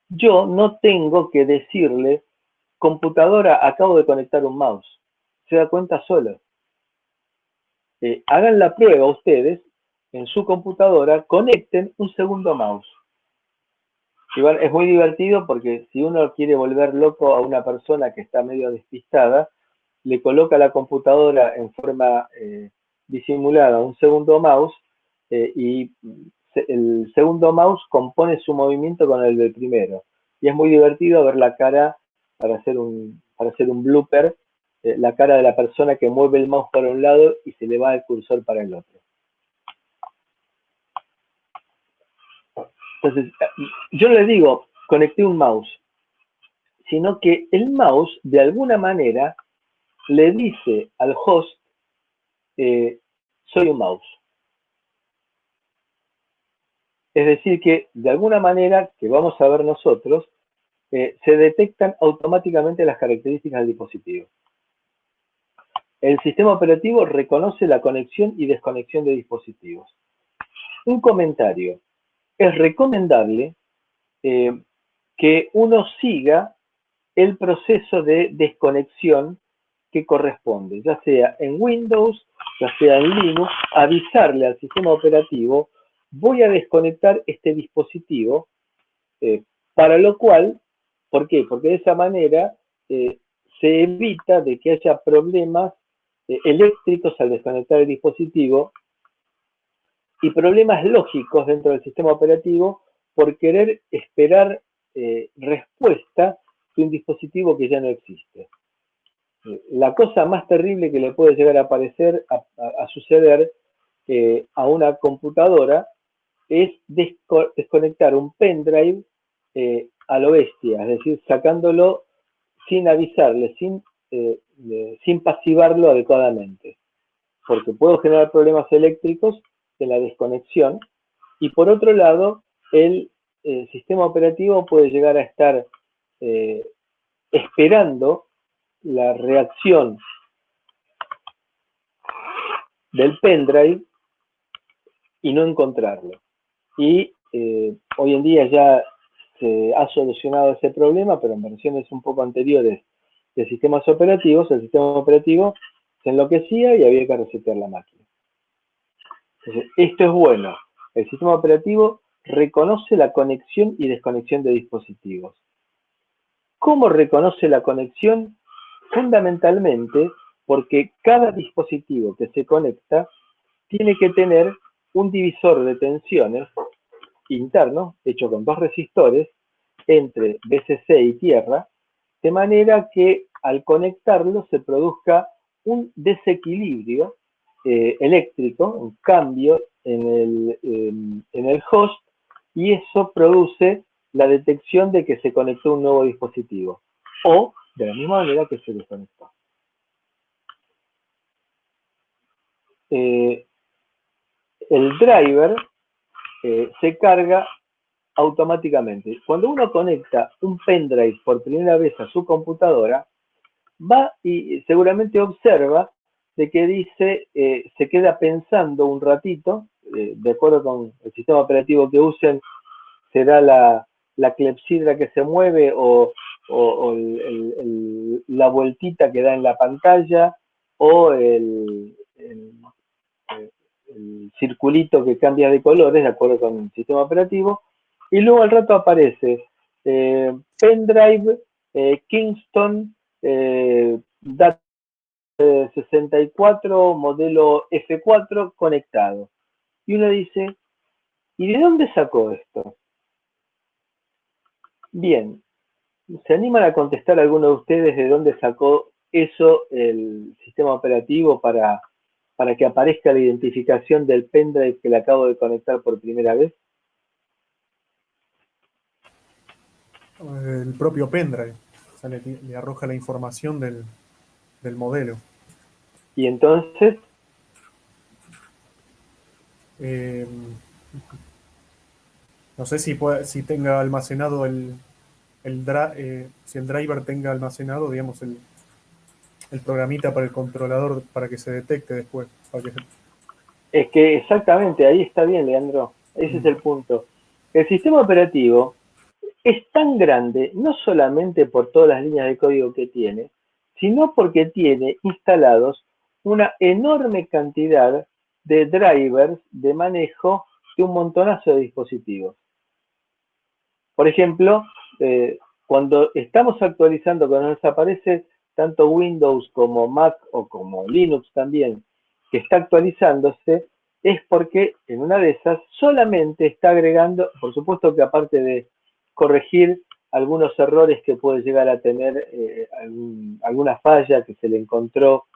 Yo no tengo que decirle, computadora, acabo de conectar un mouse. Se da cuenta solo. Hagan la prueba ustedes en su computadora, conecten un segundo mouse. Igual es muy divertido porque si uno quiere volver loco a una persona que está medio despistada, le coloca la computadora en forma disimulada un segundo mouse y el segundo mouse compone su movimiento con el del primero. Y es muy divertido ver la cara, para hacer un blooper, la cara de la persona que mueve el mouse para un lado y se le va el cursor para el otro. Entonces, yo no le digo, conecté un mouse, sino que el mouse, de alguna manera, le dice al host, soy un mouse. Es decir que, de alguna manera, que vamos a ver nosotros, se detectan automáticamente las características del dispositivo. El sistema operativo reconoce la conexión y desconexión de dispositivos. Un comentario. Es recomendable que uno siga el proceso de desconexión que corresponde, ya sea en Windows, ya sea en Linux, avisarle al sistema operativo, voy a desconectar este dispositivo, para lo cual, ¿por qué? Porque de esa manera se evita de que haya problemas eléctricos al desconectar el dispositivo y problemas lógicos dentro del sistema operativo por querer esperar respuesta de un dispositivo que ya no existe. La cosa más terrible que le puede llegar a suceder a una computadora es desconectar un pendrive a lo bestia, es decir, sacándolo sin avisarle, sin pasivarlo adecuadamente, porque puedo generar problemas eléctricos en la desconexión y por otro lado el sistema operativo puede llegar a estar esperando la reacción del pendrive y no encontrarlo. Y hoy en día ya se ha solucionado ese problema, pero en versiones un poco anteriores de sistemas operativos, el sistema operativo se enloquecía y había que resetear la máquina. Entonces, esto es bueno. El sistema operativo reconoce la conexión y desconexión de dispositivos. ¿Cómo reconoce la conexión? Fundamentalmente porque cada dispositivo que se conecta tiene que tener un divisor de tensiones interno, hecho con dos resistores, entre BCC y tierra, de manera que al conectarlo se produzca un desequilibrio eléctrico, un cambio en el host, y eso produce la detección de que se conectó un nuevo dispositivo, o de la misma manera que se desconectó. El driver se carga automáticamente. Cuando uno conecta un pendrive por primera vez a su computadora, va y seguramente observa de que dice, se queda pensando un ratito, de acuerdo con el sistema operativo que usen, será la clepsidra que se mueve o la vueltita que da en la pantalla o el circulito que cambia de colores de acuerdo con el sistema operativo, y luego al rato aparece pendrive Kingston Data 64 modelo F4 conectado. Y uno dice, ¿y de dónde sacó esto? Bien, ¿se animan a contestar alguno de ustedes de dónde sacó eso el sistema operativo para que aparezca la identificación del pendrive que le acabo de conectar por primera vez? El propio pendrive, o sea, le arroja la información del modelo. Y entonces, no sé si tenga almacenado si el driver tenga almacenado, digamos, el programita para el controlador para que se detecte después. es que exactamente, ahí está bien, Leandro, ese es el punto. El sistema operativo es tan grande, no solamente por todas las líneas de código que tiene, sino porque tiene instalados una enorme cantidad de drivers de manejo de un montonazo de dispositivos. Por ejemplo, cuando estamos actualizando, cuando nos aparece tanto Windows como Mac o como Linux también, que está actualizándose es porque en una de esas solamente está agregando, por supuesto que aparte de corregir algunos errores que puede llegar a tener alguna falla que se le encontró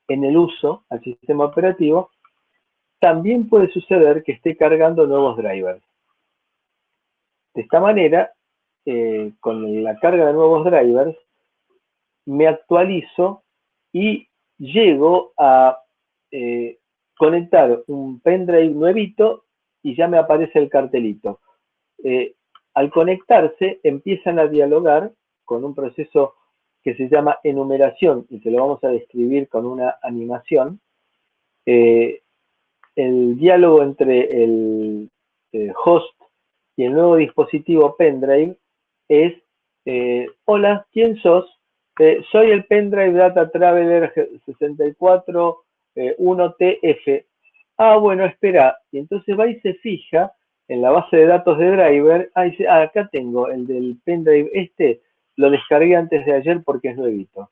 en el uso al sistema operativo, también puede suceder que esté cargando nuevos drivers. De esta manera, con la carga de nuevos drivers, me actualizo y llego a conectar un pendrive nuevito y ya me aparece el cartelito. Al conectarse, empiezan a dialogar con un proceso que se llama enumeración y que lo vamos a describir con una animación. El diálogo entre el host y el nuevo dispositivo pendrive es: hola, ¿quién sos? Soy el pendrive Data Traveler 64 1TF. Ah, bueno, espera. Y entonces va y se fija en la base de datos de driver. Ah, dice, acá tengo el del pendrive este, lo descargué antes de ayer porque es nuevito.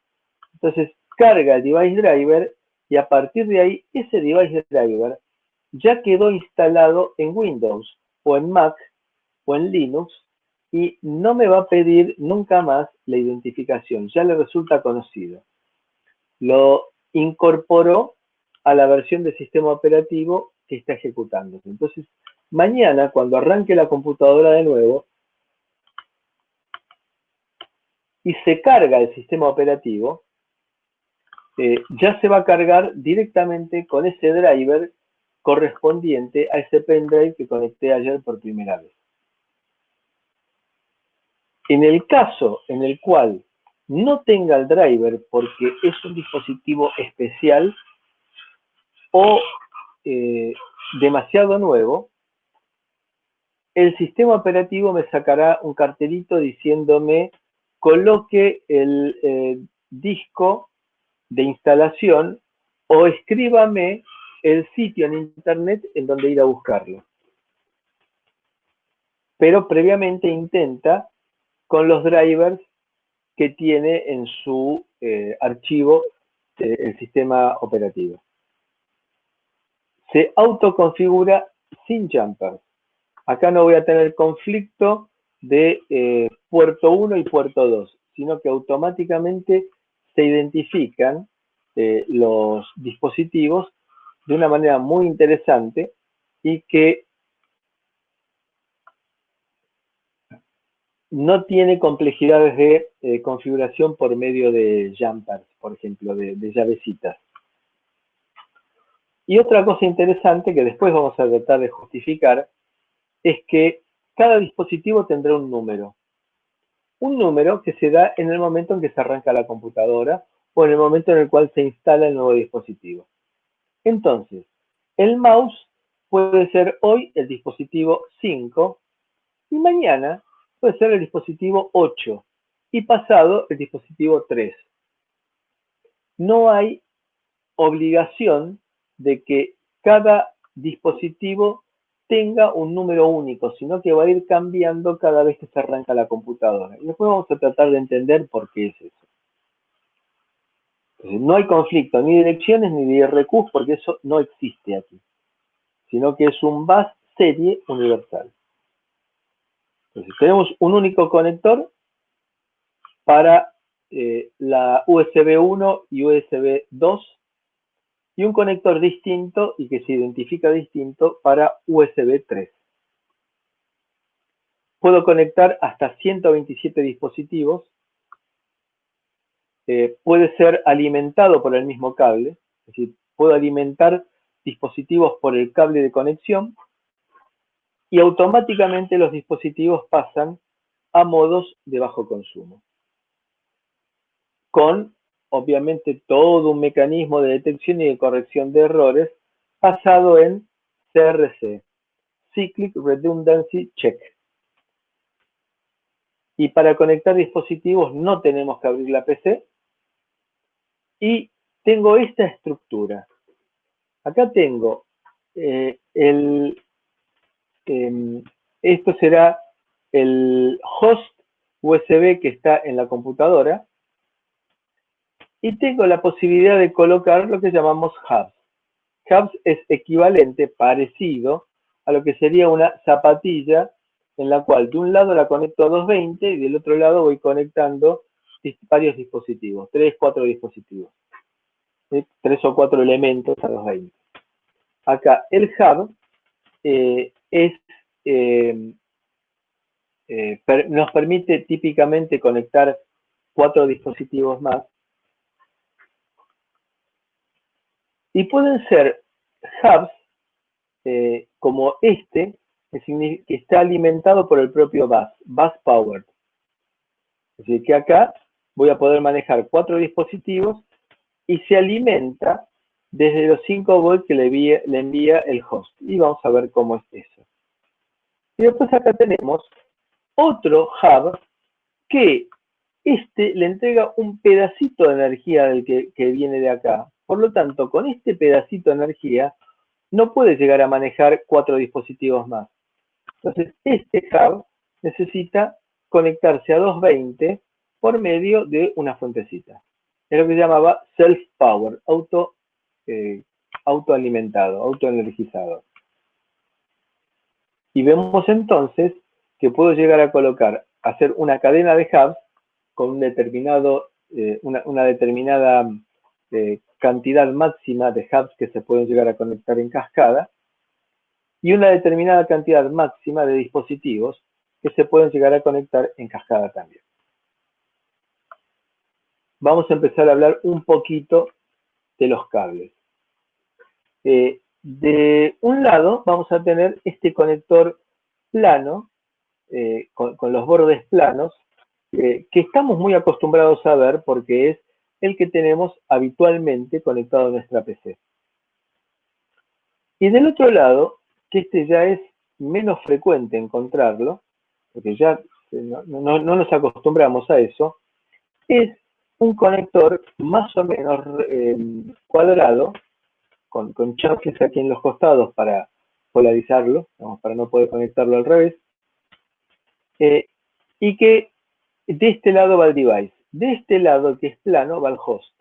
Entonces carga el device driver y a partir de ahí ese device driver ya quedó instalado en Windows o en Mac o en Linux y no me va a pedir nunca más la identificación, ya le resulta conocido. Lo incorporó a la versión del sistema operativo que está ejecutándose. Entonces, mañana cuando arranque la computadora de nuevo y se carga el sistema operativo, ya se va a cargar directamente con ese driver correspondiente a ese pendrive que conecté ayer por primera vez. En el caso en el cual no tenga el driver porque es un dispositivo especial o demasiado nuevo, el sistema operativo me sacará un cartelito diciéndome coloque el disco de instalación o escríbame el sitio en internet en donde ir a buscarlo. Pero previamente intenta con los drivers que tiene en su archivo el sistema operativo. Se autoconfigura sin jumpers. Acá no voy a tener conflicto de puerto 1 y puerto 2, sino que automáticamente se identifican los dispositivos de una manera muy interesante y que no tiene complejidades de configuración por medio de jumpers, por ejemplo, de llavecitas. Y otra cosa interesante que después vamos a tratar de justificar es que cada dispositivo tendrá un número. Un número que se da en el momento en que se arranca la computadora o en el momento en el cual se instala el nuevo dispositivo. Entonces, el mouse puede ser hoy el dispositivo 5 y mañana puede ser el dispositivo 8 y pasado el dispositivo 3. No hay obligación de que cada dispositivo tenga un número único, sino que va a ir cambiando cada vez que se arranca la computadora. Y después vamos a tratar de entender por qué es eso. Entonces, no hay conflicto ni de direcciones ni de IRQs porque eso no existe aquí, sino que es un bus serie universal. Entonces, tenemos un único conector para la USB 1 y USB 2 y un conector distinto y que se identifica distinto para USB 3. Puedo conectar hasta 127 dispositivos. Puede ser alimentado por el mismo cable, es decir, puedo alimentar dispositivos por el cable de conexión y automáticamente los dispositivos pasan a modos de bajo consumo. Con, obviamente, todo un mecanismo de detección y de corrección de errores basado en CRC, Cyclic Redundancy Check. Y para conectar dispositivos no tenemos que abrir la PC. Y tengo esta estructura. Acá tengo esto será el host USB que está en la computadora. y tengo la posibilidad de colocar lo que llamamos hubs. Hubs es equivalente, parecido, a lo que sería una zapatilla en la cual de un lado la conecto a 220 y del otro lado voy conectando varios dispositivos, 3, 4 dispositivos, 3 o 4 elementos a 220. Acá el hub nos permite típicamente conectar 4 dispositivos más y pueden ser hubs como este, que está alimentado por el propio bus powered. Es decir, que acá voy a poder manejar 4 dispositivos y se alimenta desde los 5 volts que le envía el host. Y vamos a ver cómo es eso. Y después acá tenemos otro hub que le entrega un pedacito de energía del que viene de acá. Por lo tanto, con este pedacito de energía no puede llegar a manejar 4 dispositivos más. Entonces, este hub necesita conectarse a 220 por medio de una fuentecita. Es lo que se llamaba self-power, autoalimentado, autoenergizado. Y vemos entonces que puedo llegar a hacer una cadena de hubs con un una determinada cantidad máxima de hubs que se pueden llegar a conectar en cascada y una determinada cantidad máxima de dispositivos que se pueden llegar a conectar en cascada también. Vamos a empezar a hablar un poquito de los cables. De un lado vamos a tener este conector plano, con los bordes planos, que estamos muy acostumbrados a ver porque es el que tenemos habitualmente conectado a nuestra PC. Y del otro lado, que este ya es menos frecuente encontrarlo, porque ya no nos acostumbramos a eso, es un conector más o menos cuadrado, con chanfles aquí en los costados para polarizarlo, para no poder conectarlo al revés, y que de este lado va el device, de este lado, el que es plano, va el host,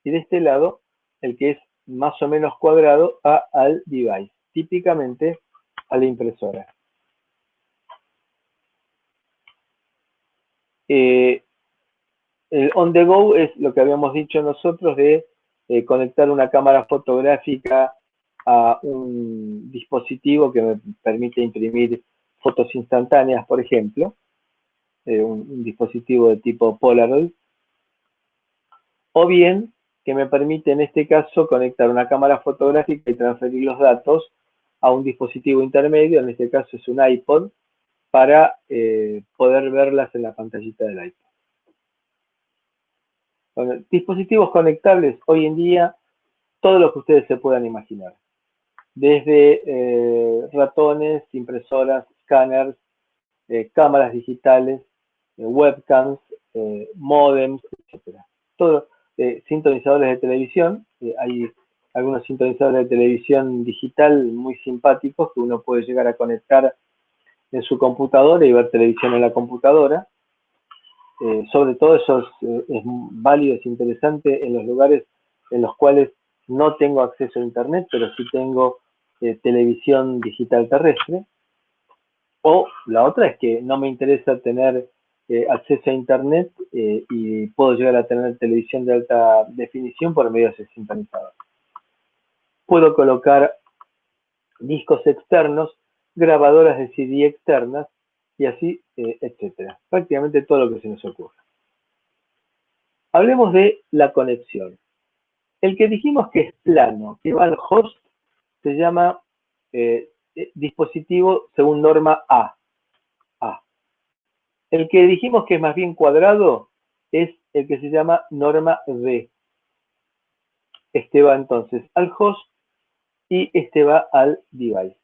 y de este lado, el que es más o menos cuadrado, va al device, típicamente a la impresora. El on the go es lo que habíamos dicho nosotros de conectar una cámara fotográfica a un dispositivo que me permite imprimir fotos instantáneas, por ejemplo, un dispositivo de tipo Polaroid, o bien que me permite en este caso conectar una cámara fotográfica y transferir los datos a un dispositivo intermedio, en este caso es un iPod, para poder verlas en la pantallita del iPod. Bueno, dispositivos conectables hoy en día, todo lo que ustedes se puedan imaginar. Desde ratones, impresoras, escáneres, cámaras digitales, webcams, modems, etc. Todo, sintonizadores de televisión. Hay algunos sintonizadores de televisión digital muy simpáticos que uno puede llegar a conectar en su computadora y ver televisión en la computadora. Sobre todo eso es válido, es interesante en los lugares en los cuales no tengo acceso a internet, pero sí tengo televisión digital terrestre. O la otra es que no me interesa tener acceso a internet y puedo llegar a tener televisión de alta definición por medio de ese sintonizador. Puedo colocar discos externos, grabadoras de CD externas y así, etcétera. Prácticamente todo lo que se nos ocurra. Hablemos de la conexión. El que dijimos que es plano, que va al host, se llama dispositivo según norma A. El que dijimos que es más bien cuadrado es el que se llama norma B. Este va entonces al host y este va al device.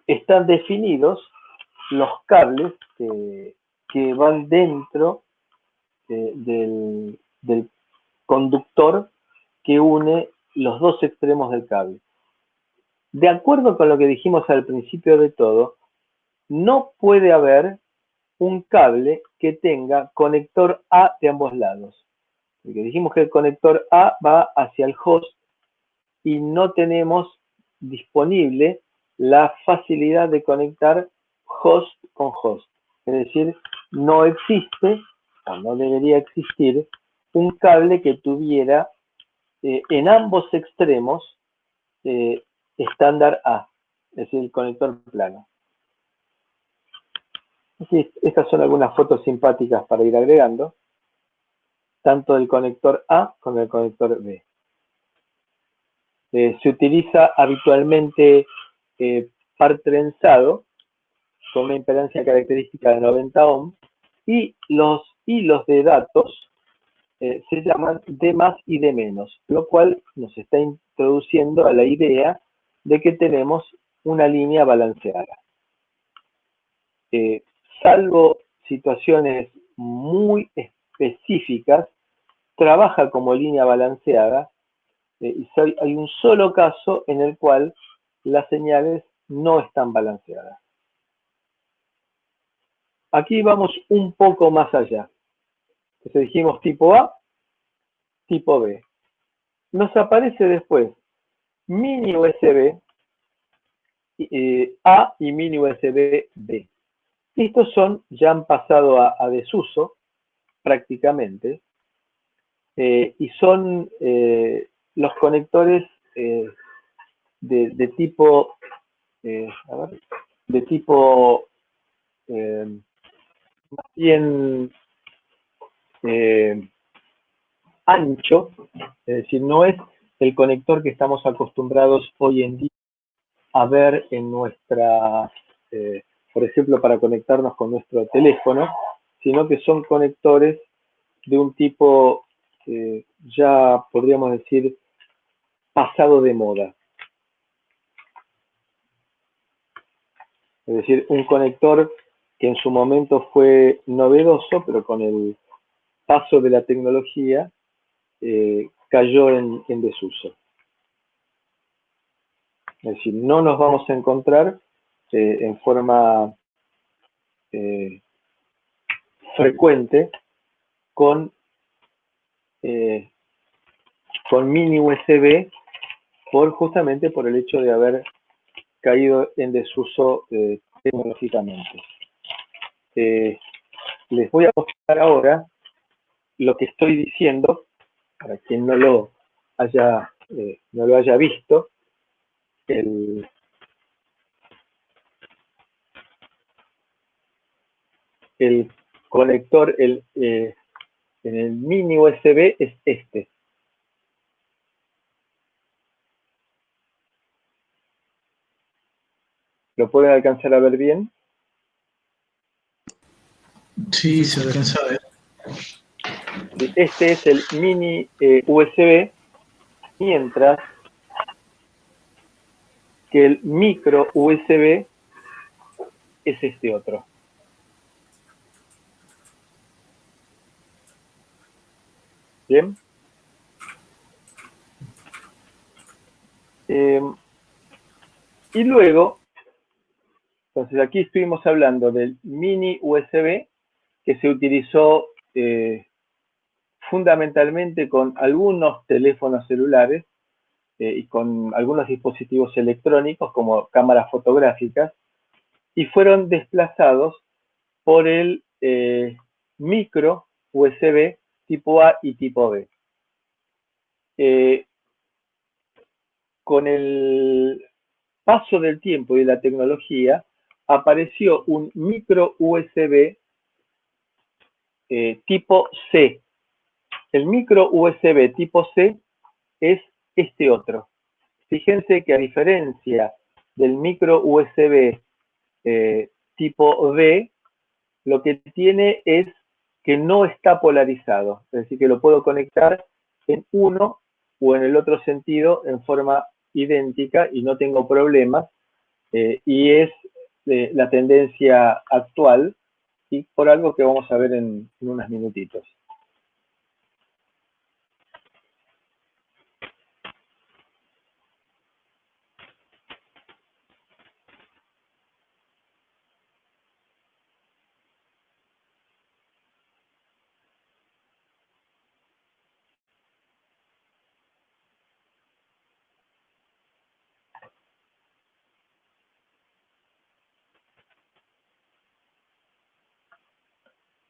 Están definidos los cables que van dentro del conductor que une los dos extremos del cable. De acuerdo con lo que dijimos al principio de todo, no puede haber un cable que tenga conector A de ambos lados. Porque dijimos que el conector A va hacia el host y no tenemos disponible la facilidad de conectar host con host. Es decir, no existe o no debería existir un cable que tuviera en ambos extremos estándar A, es decir, el conector plano. Aquí, estas son algunas fotos simpáticas para ir agregando, tanto del conector A como del conector B. Se utiliza habitualmente par trenzado con una impedancia característica de 90 ohm y los hilos de datos se llaman D más y D menos, lo cual nos está introduciendo a la idea de que tenemos una línea balanceada. Salvo situaciones muy específicas, trabaja como línea balanceada y hay un solo caso en el cual las señales no están balanceadas. Aquí vamos un poco más allá. Entonces dijimos tipo A, tipo B. Nos aparece después mini USB A y mini USB B. Estos ya han pasado a desuso prácticamente y son los conectores de tipo más bien ancho, es decir, no es el conector que estamos acostumbrados hoy en día a ver en nuestra, por ejemplo, para conectarnos con nuestro teléfono, sino que son conectores de un tipo, ya podríamos decir, pasado de moda. Es decir, un conector que en su momento fue novedoso, pero con el paso de la tecnología cayó en desuso. Es decir, no nos vamos a encontrar en forma frecuente con mini USB justamente por el hecho de haber caído en desuso tecnológicamente. Les voy a mostrar ahora lo que estoy diciendo, para quien no lo haya visto, el conector en el mini USB es este. ¿Lo pueden alcanzar a ver bien? Sí, se alcanza a ver. Este es el mini USB, mientras que el micro USB es este otro. ¿Bien? Y luego, entonces aquí estuvimos hablando del mini USB que se utilizó fundamentalmente con algunos teléfonos celulares y con algunos dispositivos electrónicos como cámaras fotográficas y fueron desplazados por el micro USB tipo A y tipo B. Con el paso del tiempo y de la tecnología, apareció un micro USB tipo C. El micro USB tipo C es este otro. Fíjense que a diferencia del micro USB tipo B, lo que tiene es que no está polarizado. Es decir, que lo puedo conectar en uno o en el otro sentido en forma idéntica y no tengo problemas. Y es la tendencia actual y por algo que vamos a ver en unos minutitos.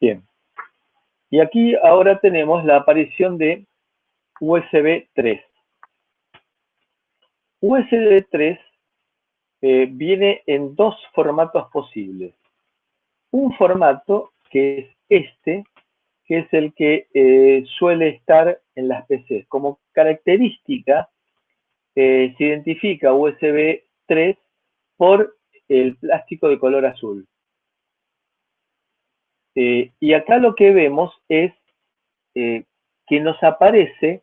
Bien. Y aquí ahora tenemos la aparición de USB 3. USB 3 viene en dos formatos posibles. Un formato que es este, que es el que suele estar en las PCs. Como característica, se identifica USB 3 por el plástico de color azul. Y acá lo que vemos es que nos aparece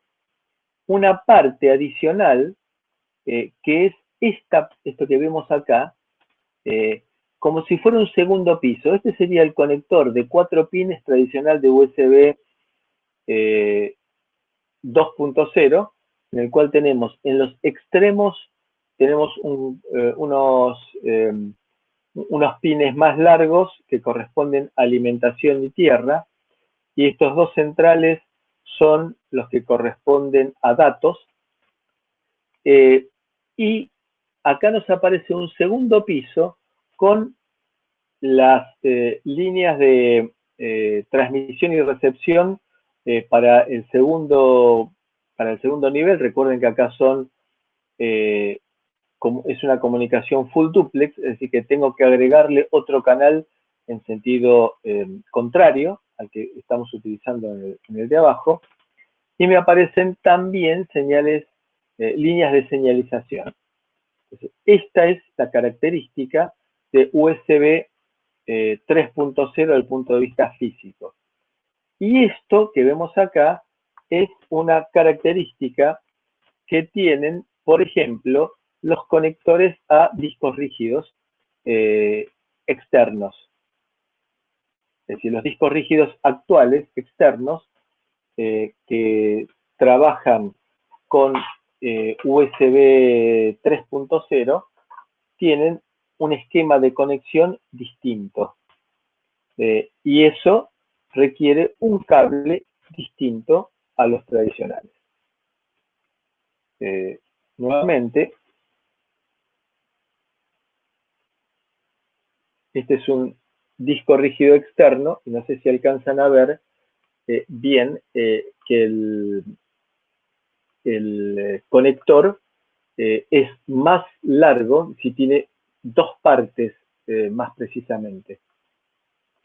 una parte adicional que es esto que vemos acá, como si fuera un segundo piso. Este sería el conector de 4 pines tradicional de USB 2.0, en el cual tenemos en los extremos tenemos unos pines más largos que corresponden a alimentación y tierra, y estos dos centrales son los que corresponden a datos. Y acá nos aparece un segundo piso con las líneas de transmisión y recepción para el segundo nivel. Recuerden que acá es una comunicación full duplex, es decir, que tengo que agregarle otro canal en sentido contrario al que estamos utilizando en el de abajo. Y me aparecen también líneas de señalización. Entonces, esta es la característica de USB 3.0 desde el punto de vista físico. Y esto que vemos acá es una característica que tienen, por ejemplo, los conectores a discos rígidos externos. Es decir, los discos rígidos actuales externos que trabajan con USB 3.0 tienen un esquema de conexión distinto. Y eso requiere un cable distinto a los tradicionales. Nuevamente, este es un disco rígido externo, y no sé si alcanzan a ver bien que el conector es más largo si tiene dos partes más precisamente.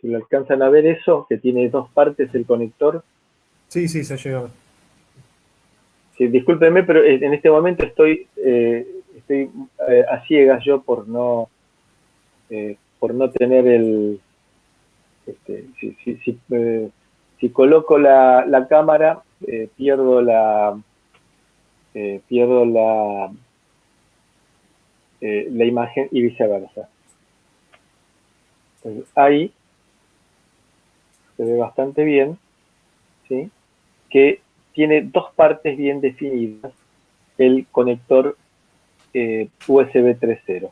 Si lo alcanzan a ver eso, que tiene dos partes el conector. Sí, sí, se llega. Sí, discúlpenme, pero en este momento estoy a ciegas yo por no tener el... si coloco la cámara, pierdo la imagen y viceversa. Entonces, ahí se ve bastante bien, ¿sí? Que tiene dos partes bien definidas el conector USB 3.0.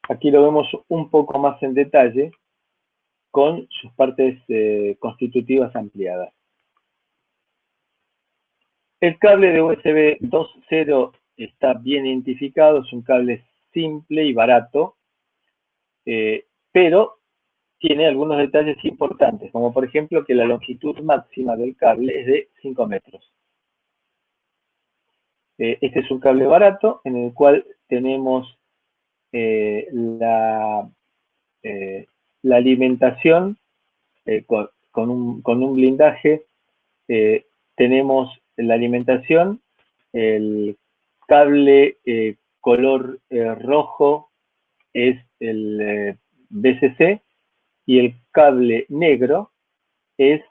Aquí lo vemos un poco más en detalle con sus partes constitutivas ampliadas. El cable de USB 2.0 está bien identificado, es un cable simple y barato, pero tiene algunos detalles importantes, como por ejemplo que la longitud máxima del cable es de 5 metros. Este es un cable barato en el cual tenemos la alimentación con un blindaje. Tenemos la alimentación, el cable color rojo es el BCC y el cable negro es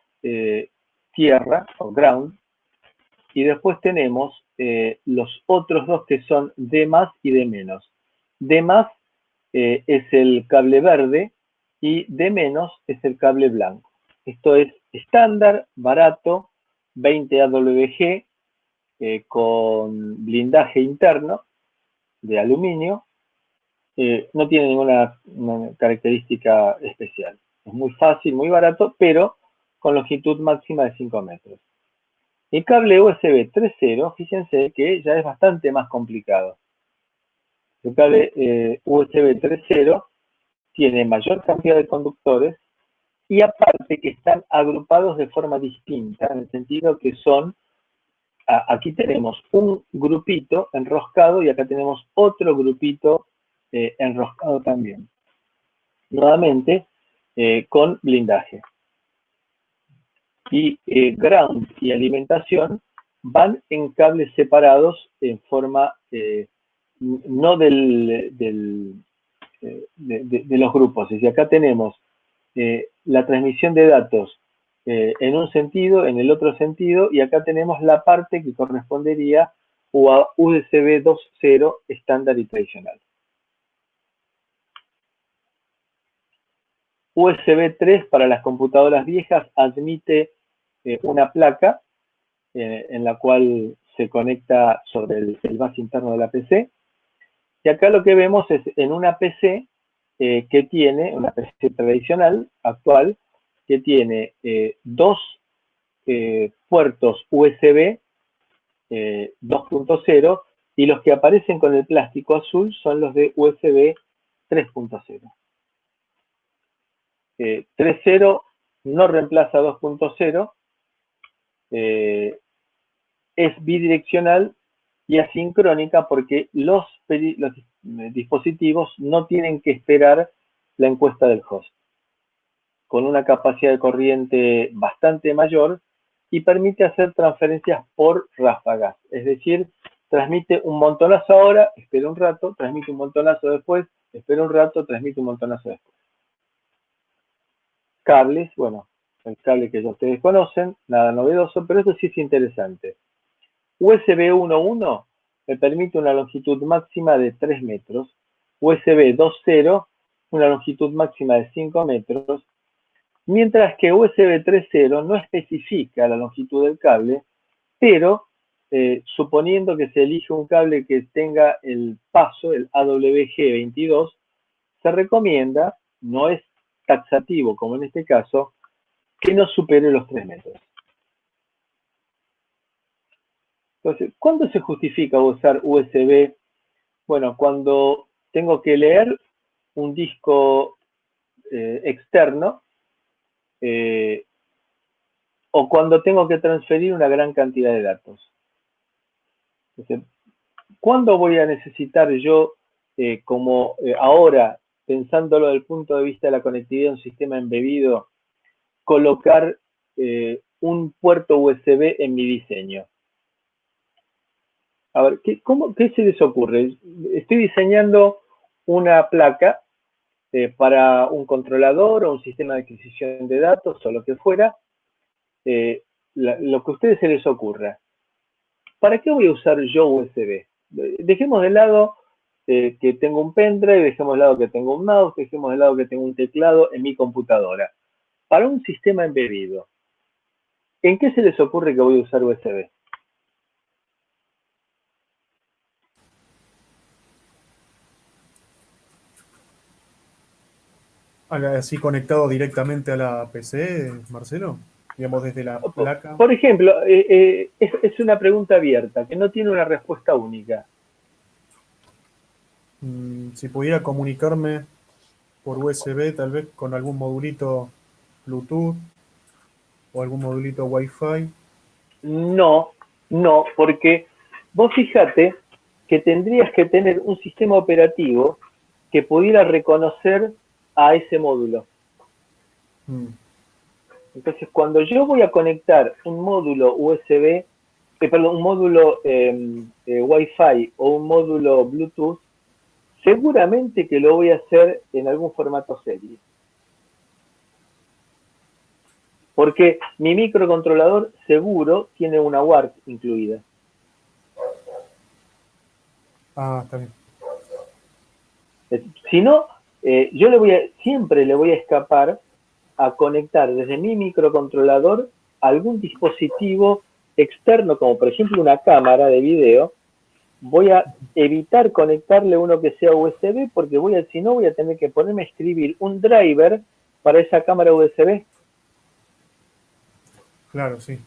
tierra o ground, y después tenemos los otros dos que son D+ y D-. D+ es el cable verde y D- es el cable blanco. Esto es estándar, barato, 20 AWG, con blindaje interno de aluminio, no tiene ninguna característica especial. Es muy fácil, muy barato, pero con longitud máxima de 5 metros. El cable USB 3.0, fíjense que ya es bastante más complicado. El cable USB 3.0 tiene mayor cantidad de conductores y aparte que están agrupados de forma distinta, en el sentido que son, aquí tenemos un grupito enroscado y acá tenemos otro grupito enroscado también. Nuevamente, con blindaje. Y ground y alimentación van en cables separados en forma no de los grupos. Es decir, acá tenemos la transmisión de datos en un sentido, en el otro sentido, y acá tenemos la parte que correspondería a USB 2.0 estándar y tradicional. USB 3 para las computadoras viejas admite una placa en la cual se conecta sobre el bus interno de la PC. Y acá lo que vemos es en una PC que tiene, una PC tradicional, actual, que tiene dos puertos USB 2.0 y los que aparecen con el plástico azul son los de USB 3.0. 3.0 no reemplaza 2.0, es bidireccional y asincrónica porque los dispositivos no tienen que esperar la encuesta del host, con una capacidad de corriente bastante mayor y permite hacer transferencias por ráfagas, es decir, transmite un montonazo ahora, espera un rato, transmite un montonazo después, espera un rato, transmite un montonazo después. Cables, bueno, el cable que ya ustedes conocen, nada novedoso, pero esto sí es interesante. USB 1.1 me permite una longitud máxima de 3 metros, USB 2.0 una longitud máxima de 5 metros, mientras que USB 3.0 no especifica la longitud del cable, pero suponiendo que se elige un cable que tenga el paso, el AWG22, se recomienda, no es taxativo como en este caso, que no supere los 3 metros. Entonces, ¿cuándo se justifica usar USB? Bueno, cuando tengo que leer un disco externo o cuando tengo que transferir una gran cantidad de datos. Entonces, ¿cuándo voy a necesitar yo, como ahora, pensándolo desde el punto de vista de la conectividad de un sistema embebido, colocar un puerto USB en mi diseño? A ver, ¿qué se les ocurre? Estoy diseñando una placa para un controlador o un sistema de adquisición de datos o lo que fuera, lo que a ustedes se les ocurra. ¿Para qué voy a usar yo USB? Dejemos de lado que tengo un pendrive, dejemos de lado que tengo un mouse, dejemos de lado que tengo un teclado en mi computadora. Para un sistema embebido, ¿en qué se les ocurre que voy a usar USB? Así conectado directamente a la PC, Marcelo, digamos desde la placa. Por ejemplo, es una pregunta abierta, que no tiene una respuesta única. Si pudiera comunicarme por USB, tal vez con algún modulito Bluetooth o algún modulito Wi-Fi. No, porque vos fíjate que tendrías que tener un sistema operativo que pudiera reconocer a ese módulo. Entonces, cuando yo voy a conectar un módulo USB, un módulo Wi-Fi o un módulo Bluetooth, seguramente que lo voy a hacer en algún formato serie. Porque mi microcontrolador seguro tiene una UART incluida. Ah, está bien. Si no, yo siempre le voy a escapar a conectar desde mi microcontrolador a algún dispositivo externo, como por ejemplo una cámara de video, voy a evitar conectarle uno que sea USB porque si no voy a tener que ponerme a escribir un driver para esa cámara USB. Claro, sí.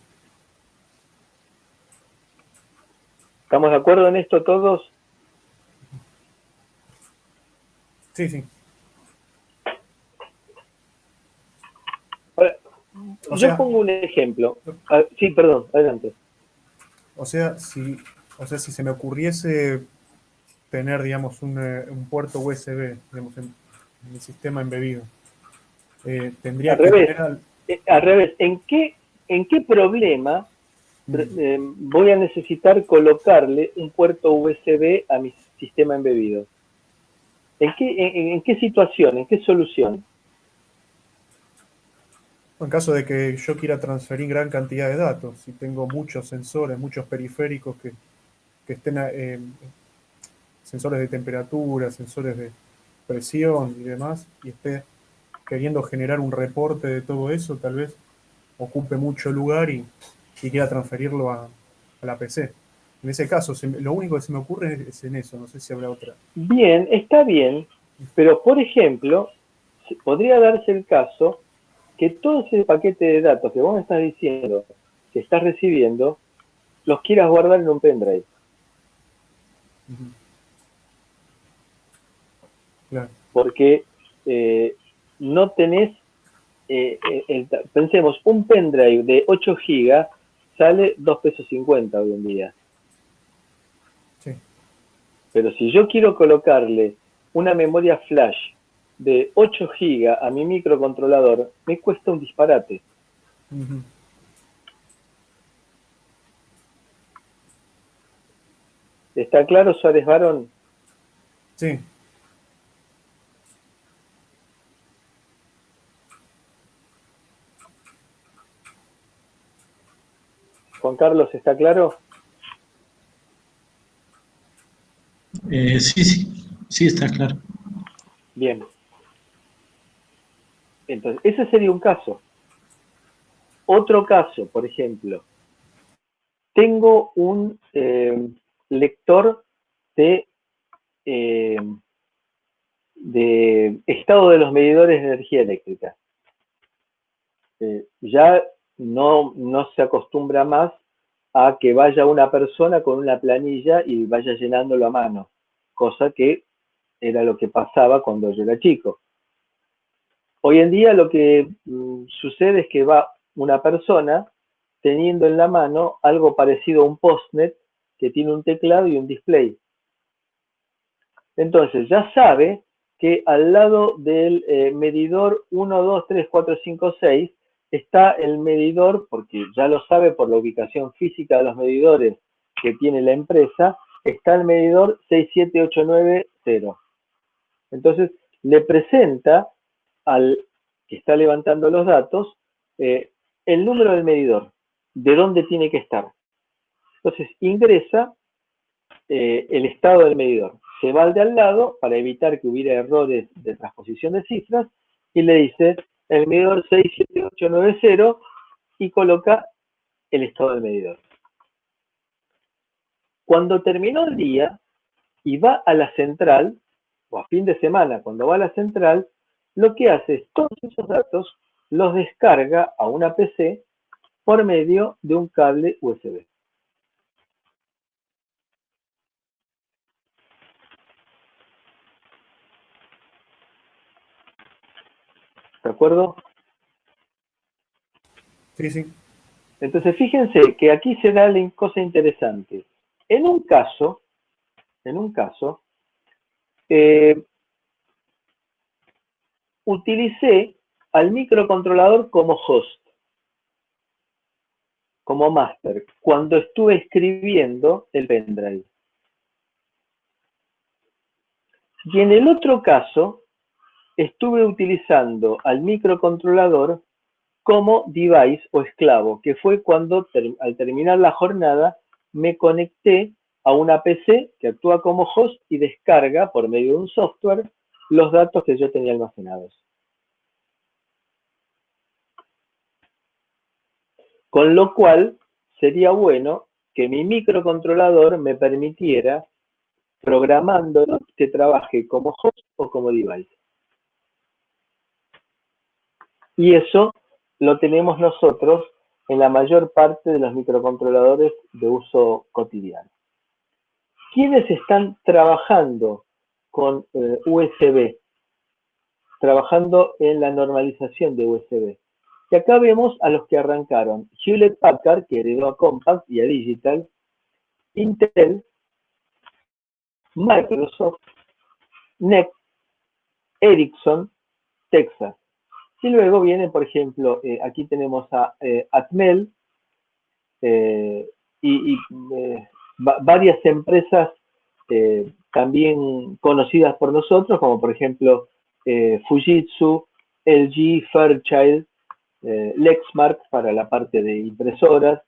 ¿Estamos de acuerdo en esto todos? Sí, sí. Ahora, O yo sea, pongo un ejemplo. Ah, sí, perdón, adelante. o sea, si se me ocurriese tener, digamos, un puerto USB, digamos, en mi sistema embebido, Al tendría que revés, tener al revés. ¿En qué problema mm, voy a necesitar colocarle un puerto USB a mi sistema embebido? ¿En qué situación? ¿En qué solución? en caso de que yo quiera transferir gran cantidad de datos, si tengo muchos sensores, muchos periféricos que estén, sensores de temperatura, sensores de presión y demás, y esté queriendo generar un reporte de todo eso, tal vez ocupe mucho lugar y quiera transferirlo a la PC. En ese caso, lo único que se me ocurre es en eso, no sé si habrá otra. Bien, está bien, pero por ejemplo, podría darse el caso que todo ese paquete de datos que vos me estás diciendo que estás recibiendo, los quieras guardar en un pendrive. Ujú. Claro. Porque no tenés, pensemos, un pendrive de 8 gigas sale 2,50 pesos hoy en día. Sí. Pero si yo quiero colocarle una memoria flash de 8 gigas a mi microcontrolador, me cuesta un disparate. Ujú. ¿Está claro, Suárez Barón? Sí. Juan Carlos, ¿está claro? Sí, sí, sí, está claro. Bien. Entonces, ese sería un caso. Otro caso, por ejemplo, tengo un lector de, eh, de estado de los medidores de energía eléctrica. Ya no se acostumbra más a que vaya una persona con una planilla y vaya llenándolo a mano, cosa que era lo que pasaba cuando yo era chico. Hoy en día lo que sucede es que va una persona teniendo en la mano algo parecido a un postnet que tiene un teclado y un display. Entonces ya sabe que al lado del medidor 1, 2, 3, 4, 5, 6 está el medidor, porque ya lo sabe por la ubicación física de los medidores que tiene la empresa, está el medidor 67890. Entonces le presenta al que está levantando los datos el número del medidor, de dónde tiene que estar. Entonces ingresa el estado del medidor. Se va al de al lado para evitar que hubiera errores de transposición de cifras y le dice el medidor 67890 y coloca el estado del medidor. Cuando terminó el día y va a la central, o a fin de semana, cuando va a la central, lo que hace es todos esos datos los descarga a una PC por medio de un cable USB. ¿De acuerdo? Sí, sí. Entonces fíjense que aquí se da la cosa interesante. En un caso, eh, utilicé al microcontrolador como host, como master, cuando estuve escribiendo el pendrive. Y en el otro caso, estuve utilizando al microcontrolador como device o esclavo, que fue cuando al terminar la jornada me conecté a una PC que actúa como host y descarga por medio de un software los datos que yo tenía almacenados. Con lo cual sería bueno que mi microcontrolador me permitiera, programándolo, que trabaje como host o como device. Y eso lo tenemos nosotros en la mayor parte de los microcontroladores de uso cotidiano. ¿Quiénes están trabajando con USB? Trabajando en la normalización de USB. Y acá vemos a los que arrancaron: Hewlett Packard, que heredó a Compaq y a Digital, Intel, Microsoft, NEC, Ericsson, Texas. Y luego viene, por ejemplo, aquí tenemos a Atmel varias empresas también conocidas por nosotros, como por ejemplo Fujitsu, LG, Fairchild, Lexmark para la parte de impresoras,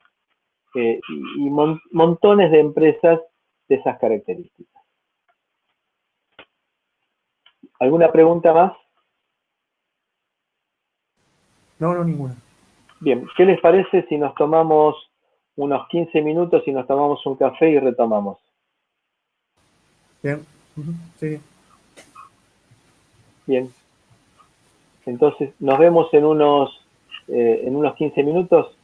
y montones de empresas de esas características. ¿Alguna pregunta más? No, no, ninguna. Bien, ¿qué les parece si nos tomamos unos 15 minutos y nos tomamos un café y retomamos? Bien. Sí. Bien. Entonces, nos vemos en unos 15 minutos.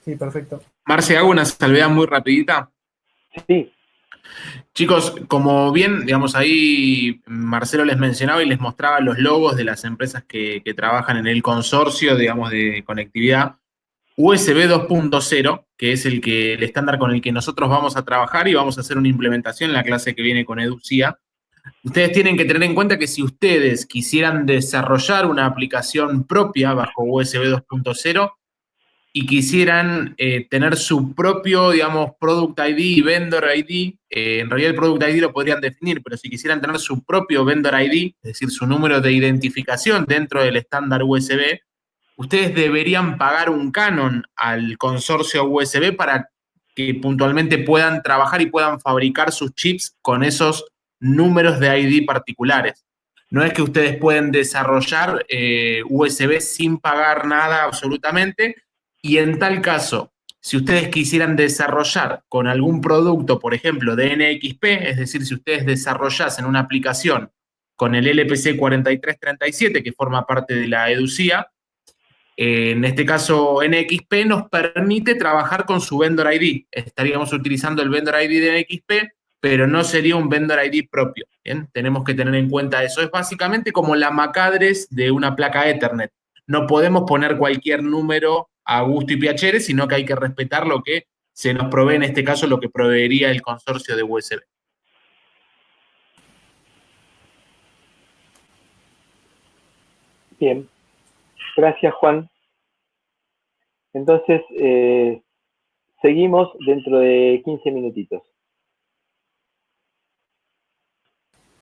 Sí, perfecto. Marce, hago una salvedad muy rapidita. Sí. Chicos, como bien, digamos, ahí Marcelo les mencionaba y les mostraba los logos de las empresas que trabajan en el consorcio, digamos, de conectividad USB 2.0, que es el estándar con el que nosotros vamos a trabajar y vamos a hacer una implementación en la clase que viene con Educia. Ustedes tienen que tener en cuenta que si ustedes quisieran desarrollar una aplicación propia bajo USB 2.0, y quisieran tener su propio, digamos, Product ID y Vendor ID, en realidad el Product ID lo podrían definir, pero si quisieran tener su propio Vendor ID, es decir, su número de identificación dentro del estándar USB, ustedes deberían pagar un canon al consorcio USB para que puntualmente puedan trabajar y puedan fabricar sus chips con esos números de ID particulares. No es que ustedes pueden desarrollar USB sin pagar nada absolutamente, y en tal caso, si ustedes quisieran desarrollar con algún producto, por ejemplo, de NXP, es decir, si ustedes desarrollasen una aplicación con el LPC 4337, que forma parte de la Educia, en este caso NXP nos permite trabajar con su Vendor ID. Estaríamos utilizando el Vendor ID de NXP, pero no sería un Vendor ID propio. ¿Bien? Tenemos que tener en cuenta eso. Es básicamente como la MAC address de una placa Ethernet. No podemos poner cualquier número a gusto y piacere, sino que hay que respetar lo que se nos provee, en este caso, lo que proveería el consorcio de USB. Bien. Gracias, Juan. Entonces, seguimos dentro de 15 minutitos.